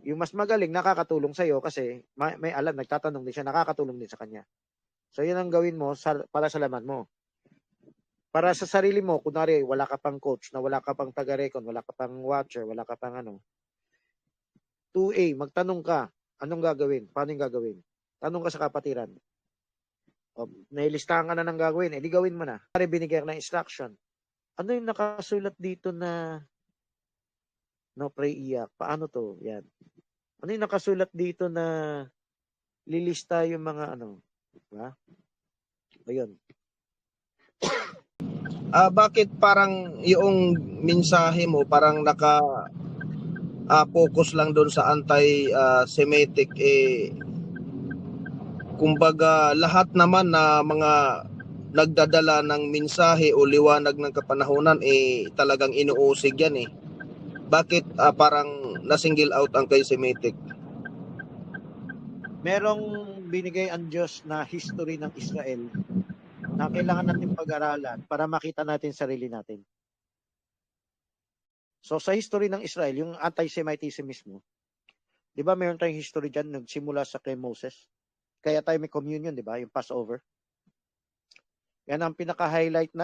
Yung mas magaling, nakakatulong sa'yo kasi may alam, nagtatanong din siya, nakakatulong din sa kanya. So, yun ang gawin mo para sa laman mo. Para sa sarili mo, kunwari, wala ka pang coach, na wala ka pang taga-recon, wala ka pang watcher, wala ka pang 2A, magtanong ka, anong gagawin? Paano yung gagawin? Tanong ka sa kapatiran. O, nailistahan ka na ng gagawin, di gawin mo na. Pare, binigyan ka ng instruction. Ano yung nakasulat dito na no pray iyak? Paano to? Yan. Ano yung nakasulat dito na lilista yung mga diba? Ayun. Bakit parang yung mensahe mo parang focus lang doon sa anti-Semitic kumbaga lahat naman na mga nagdadala ng mensahe o liwanag ng kapanahunan talagang inuusig yan Bakit parang nasingle out ang anti-Semitic? Merong binigay ang Diyos na history ng Israel na kailangan natin pag-aralan para makita natin sarili natin. So sa history ng Israel, yung anti-Semitism mismo, di ba meron tayong history dyan, nagsimula sa kay Moses. Kaya tayo may communion, di ba? Yung Passover. Yan ang pinaka-highlight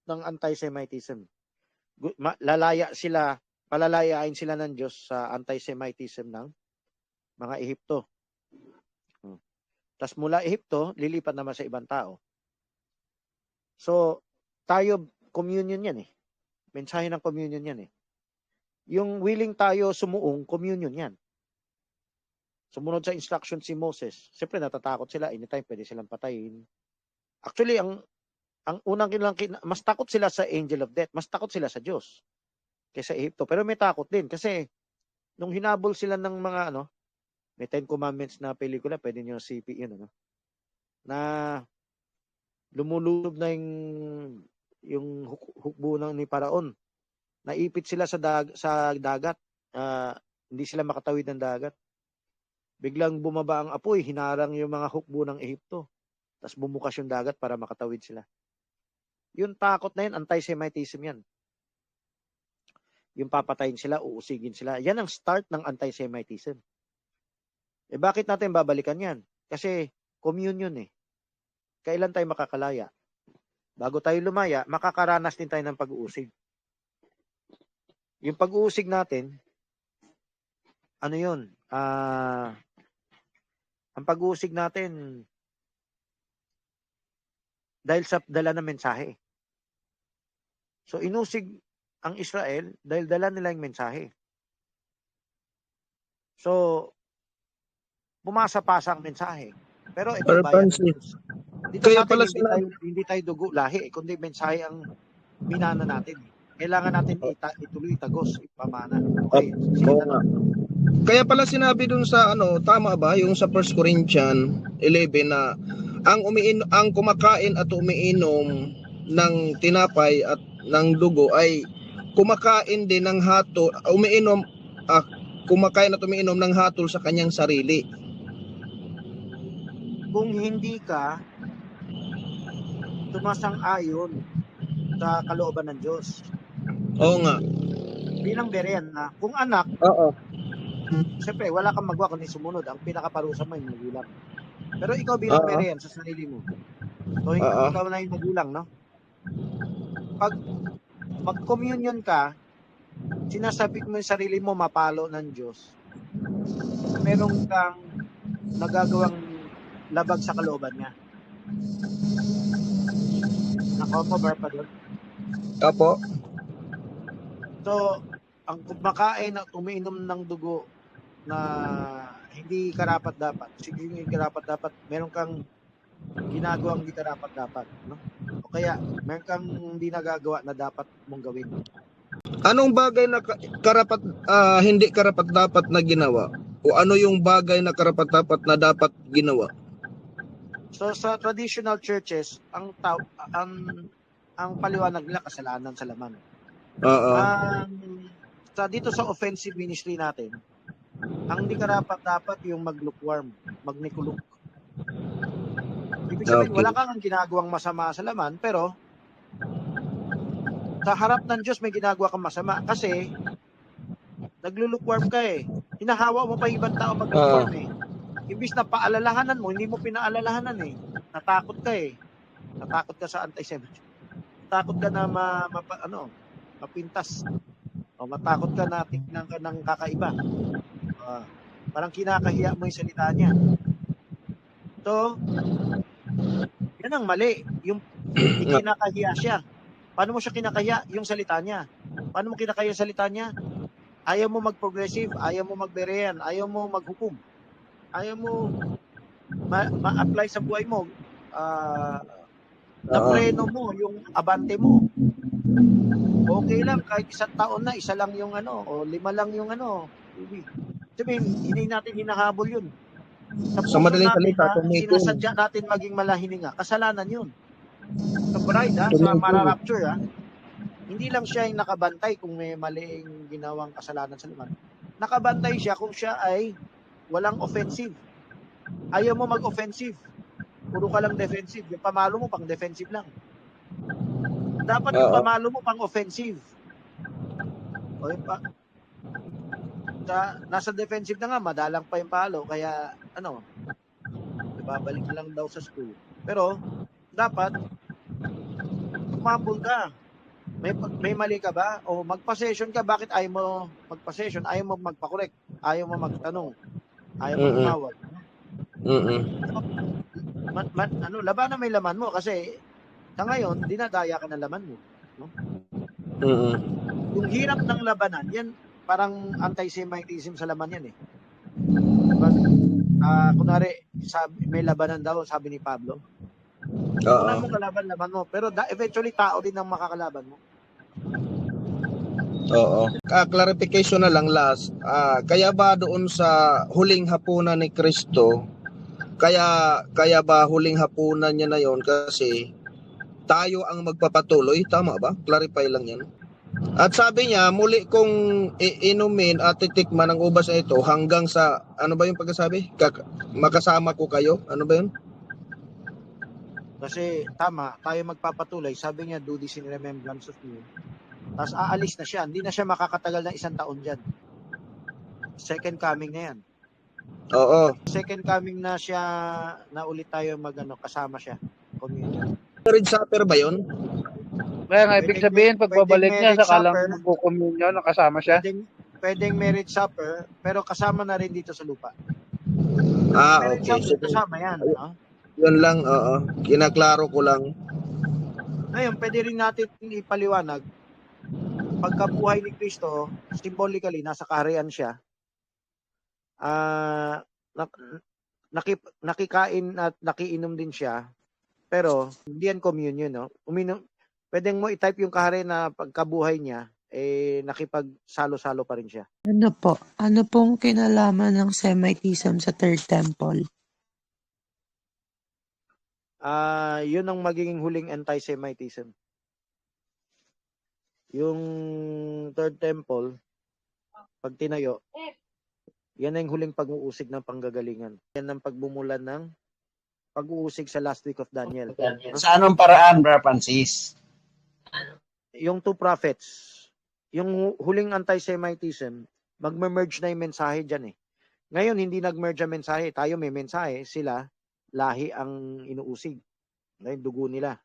ng anti-Semitism. Palalayain sila ng Diyos sa anti-Semitism ng mga Ehipto. Tapos mula Ehipto, lilipat naman sa ibang tao. So, tayo, communion yan Mensahe ng communion yan Yung willing tayo sumuong, communion yan. Sumunod sa instruction si Moses. Siyempre, natatakot sila. Anytime, pwede silang patayin. Actually, ang unang mas takot sila sa angel of death. Mas takot sila sa Diyos kaysa Ehipto. Pero may takot din. Kasi, nung hinabol sila ng mga, may 10 Commandments na pelikula, pwede nyo CP yun, na lumulubog na yung hukbo ni Paraon. Naipit sila sa dagat. Hindi sila makatawid ng dagat. Biglang bumaba ang apoy, hinarang yung mga hukbo ng Ehipto. Tapos bumukas yung dagat para makatawid sila. Yung takot na yun, anti-Semitism yan. Yung papatayin sila, uusigin sila. Yan ang start ng anti-Semitism. Bakit natin babalikan yan? Kasi communion Kailan tayo makakalaya? Bago tayo lumaya, makakaranas din tayo ng pag-uusig. Yung pag-uusig natin, yun? Ang pag-uusig natin, dahil sa dala ng mensahe. So, inusig ang Israel dahil dala nila yung mensahe. So, pumasa-pasa ang mensahe. Pero ito bayan ng Diyos. Dito Kaya natin, pala hindi tayo dugo lahi, kundi mensahe ang minana natin. Kailangan natin ituloy itagos, ipamana. Okay. Oo nga. Kaya pala sinabi dun sa tama ba yung sa 1 Corinthians 11 na ang kumakain at umiinom ng tinapay at ng dugo ay kumakain din ng hatol, kumakain at umiinom ng hatol sa kanyang sarili. Kung hindi ka tumasang-ayon sa kalooban ng Diyos. Oo nga. Bilang berian na, kung anak, siyempre, wala kang magawa kundi sumunod. Ang pinakaparusa mo yung magulang. Pero ikaw bilang berian sa sarili mo. So, ikaw na yung magulang, Pag mag-communion ka, sinasabik mo yung sarili mo mapalo ng Diyos. Meron kang nagagawang labag sa kalooban niya. Nako-cover pa doon. Apo. So, ang kumakain at umiinom ng dugo na hindi karapat-dapat, sige yung karapat-dapat, meron kang ginagawang hindi karapat-dapat, O kaya, meron kang hindi nagagawa na dapat mong gawin. Anong bagay na hindi karapat-dapat na ginawa? O ano yung bagay na karapat-dapat na dapat ginawa? So sa traditional churches, ang paliwanag nila kasalanan sa laman. Dito sa offensive ministry natin, Ang hindi dapat yung mag-lukewarm, mag-nikuluk. Ibig sabihin, Okay. wala kang ginagawang masama sa laman, pero sa harap ng Diyos may ginagawa kang masama kasi naglulukewarm ka eh. Hinahawa mo pa yung ibang tao mag-lukewarm eh. Imbis na paalalahanan mo, hindi mo pinaalalahanan eh. Natakot ka eh. Natakot ka sa anti-Semitism. Natakot ka na mapintas. O matakot ka na tignan ka ng kakaiba. Parang kinakahiya mo yung salita niya. So, yan ang mali. Yung kinakahiya siya. Paano mo siya kinakahiya? Yung salita niya. Paano mo kinakahiya yung salita niya? Ayaw mo mag-progressive, ayaw mo magberean, ayaw mo maghukom. Ayaw mo ma-apply sa buhay mo. Na-preno mo yung abante mo. Okay lang, kahit 1 taon na, 1 lang yung o 5 lang yung sabihin, hindi natin hinahabol yun. Sa madaling salita, Sinasadya natin maging malahininga. Kasalanan yun. Sa bride, sa mararapture, hindi lang siya yung nakabantay kung may maling ginawang kasalanan sa laman. Nakabantay siya kung siya ay walang offensive. Ayaw mo mag-offensive. Puro ka lang defensive. Yung pamalo mo, pang defensive lang. Dapat yung pamalo mo, pang offensive. O yung nasa defensive na nga, madalang pa yung palo. Kaya, ibabalik lang daw sa school. Pero, dapat, kumabol ka. May mali ka ba? O magpa-session ka, bakit ayaw mo magpa-session? Ayaw mo magpa-correct? Ayaw mo magtanong? Ayaw mo tumawag? Laban na may laman mo kasi sa ngayon, dinadaya ka ng laman mo. No? Yung hirap ng labanan, yan parang anti-Semitism sa laman yan eh. Kunwari, may labanan daw, sabi ni Pablo. Wala mo kalaban laman mo, pero eventually tao din ang makakalaban mo. Clarification na lang last. Kaya ba doon sa huling hapunan ni Kristo, kaya ba huling hapunan niya na yon kasi tayo ang magpapatuloy, tama ba? Clarify lang yan. At sabi niya, muli kong inumin at titikman ang ubas na ito hanggang sa, ano ba yung pagkasabi? Makasama ko kayo? Ano ba yun? Kasi tama, tayo magpapatuloy. Sabi niya, do this in remembrance of me. Tapos aalis na siya. Hindi na siya makakatagal ng 1 taon dyan. Second coming na yan. Second coming na siya, na ulit tayo kasama siya. Communion. Marriage supper ba yun? Kaya nga, ibig sabihin, pagbabalik niya, saka lang magkukommunion, nakasama siya? Pwedeng marriage supper, pero kasama na rin dito sa lupa. Okay. Supper, kasama yan. Yun lang, kinaklaro ko lang. Ngayon, pwede rin natin ipaliwanag, pagkabuhay ni Kristo, symbolically, nasa kaharian siya, nakikain at nakiinom din siya, pero hindi yan communion, no? Pwedeng mo i-type yung kaharian na pagkabuhay niya, nakipagsalo-salo pa rin siya. Ano pong kinalaman ng Semitism sa Third Temple? Yun ang magiging huling anti-Semitism. Yung Third Temple, pag tinayo, yan ang huling pag-uusig ng panggagalingan. Yan ang pagbumulan ng pag-uusig sa last week of Daniel. Sa anong paraan, Brother Francis? Yung 2 prophets, yung huling anti-Semitism, magme-merge na yung mensahe dyan eh. Ngayon, hindi nag-merge ang mensahe. Tayo may mensahe, sila, lahi ang inuusig. Ngayon, dugo nila.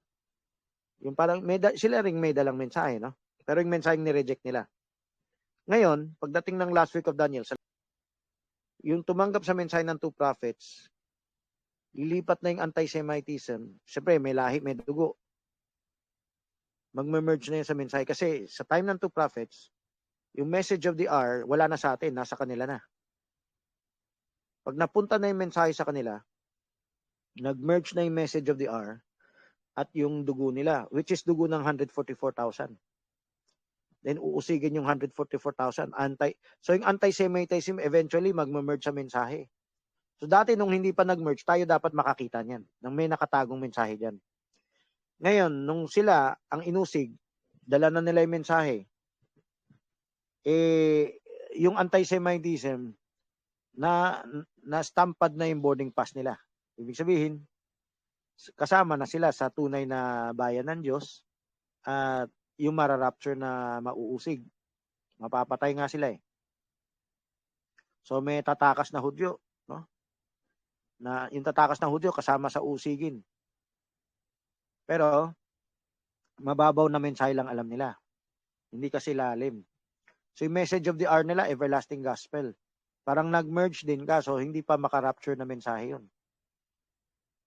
Yung parang, sila ring may dalang mensahe, no? Pero yung mensahe ni-reject nila. Ngayon, pagdating ng last week of Daniel, yung tumanggap sa mensahe ng 2 prophets, lilipat na yung anti-Semitism. Siyempre, may lahi, may dugo. Magme-merge na yun sa mensahe. Kasi sa time ng 2 prophets, yung message of the hour, wala na sa atin, nasa kanila na. Pag napunta na yung mensahe sa kanila, nag-merge na yung message of the hour at yung dugo nila, which is dugo ng 144,000. Then uusigin yung 144,000. So yung anti-Semitism eventually magme-merge sa mensahe. So dati nung hindi pa nag-merge, tayo dapat makakita niyan, nang may nakatagong mensahe diyan. Ngayon, nung sila ang inusig, dala na nila yung mensahe. Yung anti-Semitism, na stampad na yung boarding pass nila. Ibig sabihin, kasama na sila sa tunay na bayan ng Diyos at yung mararapture na mauusig. Mapapatay nga sila eh. So may tatakas na Hudyo, no? Na yung tatakas na Hudyo kasama sa usigin. Pero mababaw na mensahe lang alam nila. Hindi kasi lalim. So yung message of the hour nila, everlasting gospel. Parang nag-merge din kaso hindi pa makarapture na mensahe yun.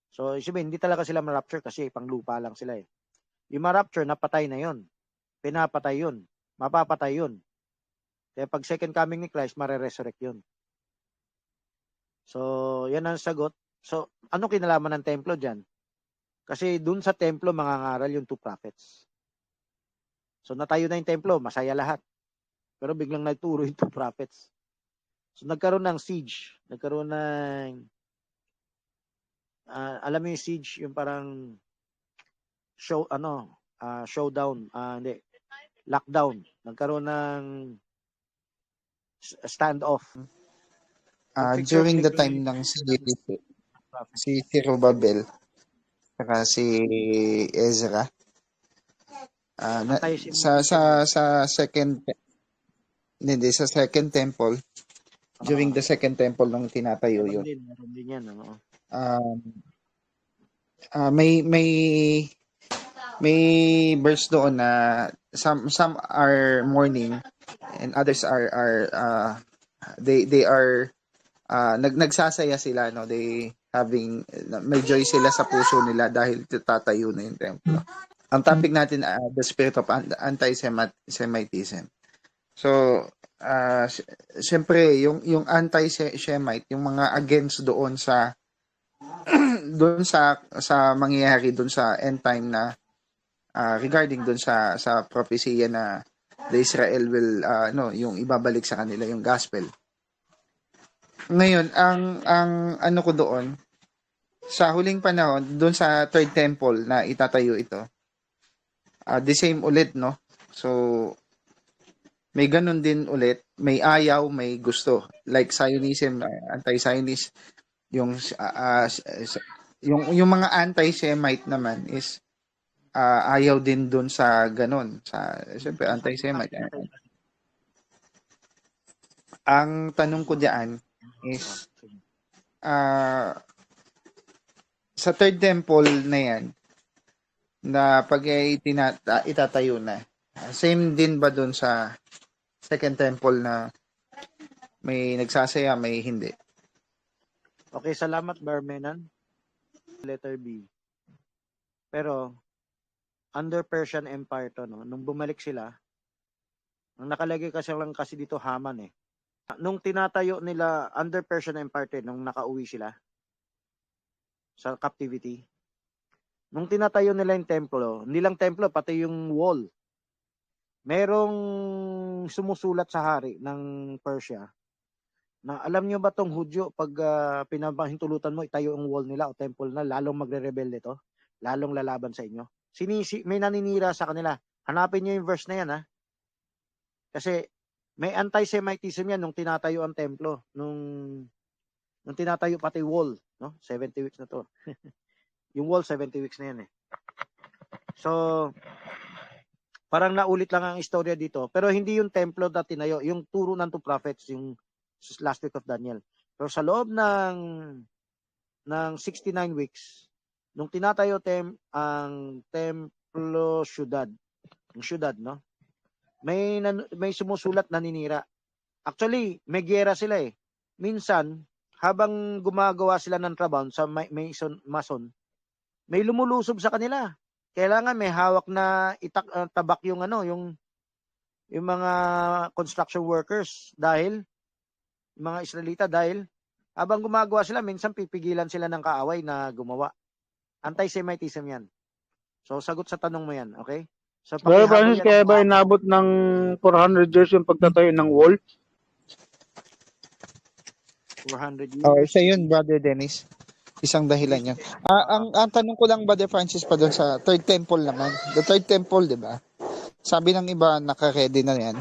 So isipin, hindi talaga sila ma-rapture kasi panglupa lang sila eh. Yung ma-rapture, napatay na yun. Pinapatay yun. Mapapatay yun. Kaya pag second coming ni Christ, mare-resurrect yun. So, yan ang sagot. So, ano kinalaman ng templo dyan? Kasi dun sa templo, mangangaral yung 2 prophets. So, natayo na yung templo, masaya lahat. Pero biglang nagturo yung 2 prophets. So, nagkaroon ng siege. Nagkaroon ng, alam mo yung siege, yung parang showdown, hindi, lockdown. Nagkaroon ng standoff. During the time ng si Zerubbabel saka si Ezra sa second temple, during the second temple nung tinatayo yun. Meron din yan, may verse doon na some are mourning and others are they are nagsasaya sila, no? They having may joy sila sa puso nila dahil tatayo na yung templo. Ang topic natin the spirit of anti-Semitism. So siyempre yung anti-Semite, yung mga against doon sa mangyayari doon sa end time na regarding doon sa propesya na the Israel will yung ibabalik sa kanila yung gospel. Ngayon, ang ano ko doon, sa huling panahon, doon sa third temple na itatayo ito, the same ulit, no? So, may ganun din ulit, may ayaw, may gusto. Like Zionism, anti-Zionist, yung mga anti-Semite naman is ayaw din doon sa ganun. Siyempre, anti-Semite. Ang tanong ko diyan is sa third temple na yan na pag itatayo na, same din ba dun sa second temple na may nagsasaya, may hindi? Okay, salamat Barmenan. Letter B. Pero under Persian Empire to, no? Nung bumalik sila, ang nakalagay kasi dito Haman eh. Nung tinatayo nila under Persian Empire, nung nakauwi sila sa captivity, nung tinatayo nila yung templo, hindi lang templo, pati yung wall, merong sumusulat sa hari ng Persia na alam nyo ba tong Hudyo, pag pinapahintulutan mo itayo ang wall nila o temple na, lalong magre-rebel dito, lalong lalaban sa inyo. May naninira sa kanila. Hanapin nyo yung verse na yan, ha? Kasi may anti-Semitism yan nung tinatayo ang templo, nung tinatayo pati wall, no? 70 weeks na to. Yung wall 70 weeks na yan eh. So parang naulit lang ang istorya dito, pero hindi yung templo na tinayo, yung turo ng 2 prophets, yung last week of Daniel. Pero sa loob ng 69 weeks, nung tinatayo ang templo syudad, yung syudad, no? May sumusulat na naninira. Actually, may giyera sila eh. Minsan, habang gumagawa sila ng trabaho sa mason, may lumulusob sa kanila. Kailangan may hawak na tabak yung mga construction workers dahil mga Israelita, dahil habang gumagawa sila, minsan pipigilan sila ng kaaway na gumawa. Anti-Semitism yan. So, sagot sa tanong mo yan, okay? So, Brother Francis, kaya ba inabot ng 400 years yung pagtatayo ng wall? 400 years? Oh, isa yun, Brother Dennis. Isang dahilan yan. Ang tanong ko lang, Brother Francis, pa doon sa third temple naman. The third temple, di ba? Sabi ng iba, naka-ready na yan.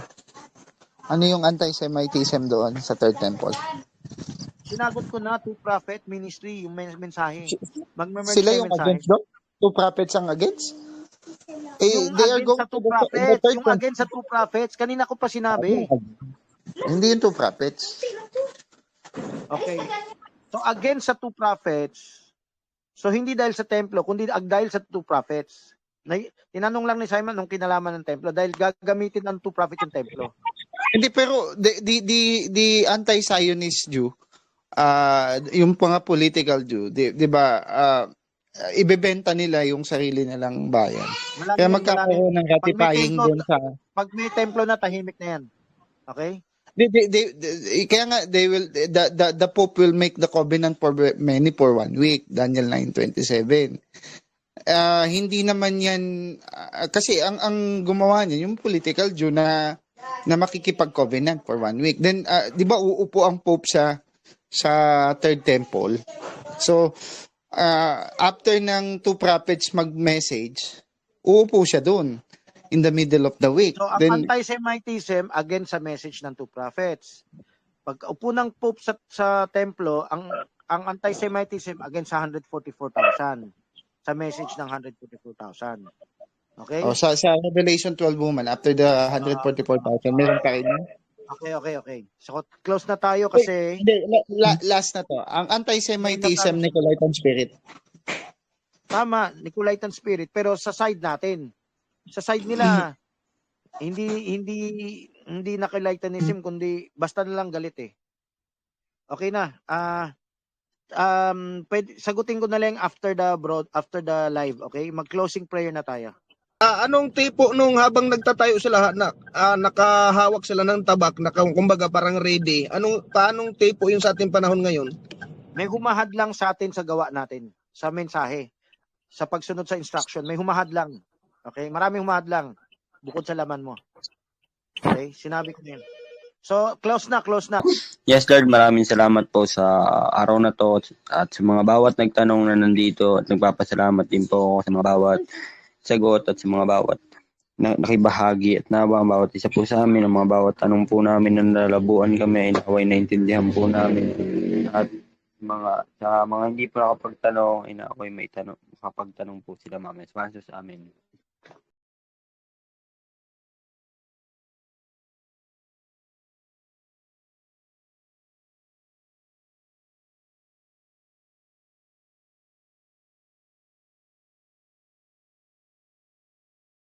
Ano yung anti-Semitism doon sa third temple? Sinagot ko na, to prophet ministry, yung mensahe. Magme-merge Sila kayo yung mensahe. against doon? Two prophets ang against? Yung They are against going sa to two the prophets, third yung temple. against sa two prophets, kanina ko pa sinabi. Hindi yung two prophets. Okay. So against sa two prophets, so hindi dahil sa templo, kundi dahil sa two prophets. Tinanong lang ni Simon nung kinalaman ng templo dahil gagamitin ng two prophets yung templo. Hindi, pero the anti-Zionist Jew, yung mga political Jew, di ba, ibebenta nila yung sarili nilang bayan. Kaya magkakaroon ng ratifying doon sa... Pag may templo na, tahimik na yan. Okay? Kaya nga, the Pope will make the covenant for many for 1 week, Daniel 9:27. Hindi naman yan, kasi ang gumawa niya, yung political Jew na makikipag-covenant for 1 week. Then, di ba uupo ang Pope sa Third Temple? So, after ng two prophets mag-message, uupo siya doon in the middle of the week. So, ang Then, anti-Semitism against sa message ng two prophets. Pag upo ng Pope sa templo, ang anti-Semitism against sa 144,000. Sa message ng 144,000. Okay? sa Revelation 12 woman, after the 144,000, meron pa rin yun? Okay. So, close na tayo kasi... Hindi, last na to. Ang anti-Semitism, Nicolaitan spirit. Tama, Nicolaitan spirit, pero sa side natin. Sa side nila, hindi Nicolaitanism, kundi basta na lang galit eh. Okay na. Sagutin ko na lang after the live, okay? Mag-closing prayer na tayo. Anong tipo nung habang nagtatayo sila nakahawak sila ng tabak, kumbaga parang ready. Paanong tipo yung sa ating panahon ngayon? May humahad lang sa atin sa gawa natin, sa mensahe, sa pagsunod sa instruction. May humahad lang. Okay? Maraming humahad lang bukod sa laman mo. Okay? Sinabi ko yan. So, close na. Yes, Lord, maraming salamat po sa araw na to at sa mga bawat nagtanong na nandito at nagpapasalamat din po ako sa mga bawat sagot at sa mga bawat nakibahagi at nawa ang bawat isa po sa amin, ang mga bawat tanong po namin na nalalabuan kami ay naway naintindihan po namin at sa mga hindi po nakapagtanong ay na ako'y may makapagtanong po sila mamaya sa amin.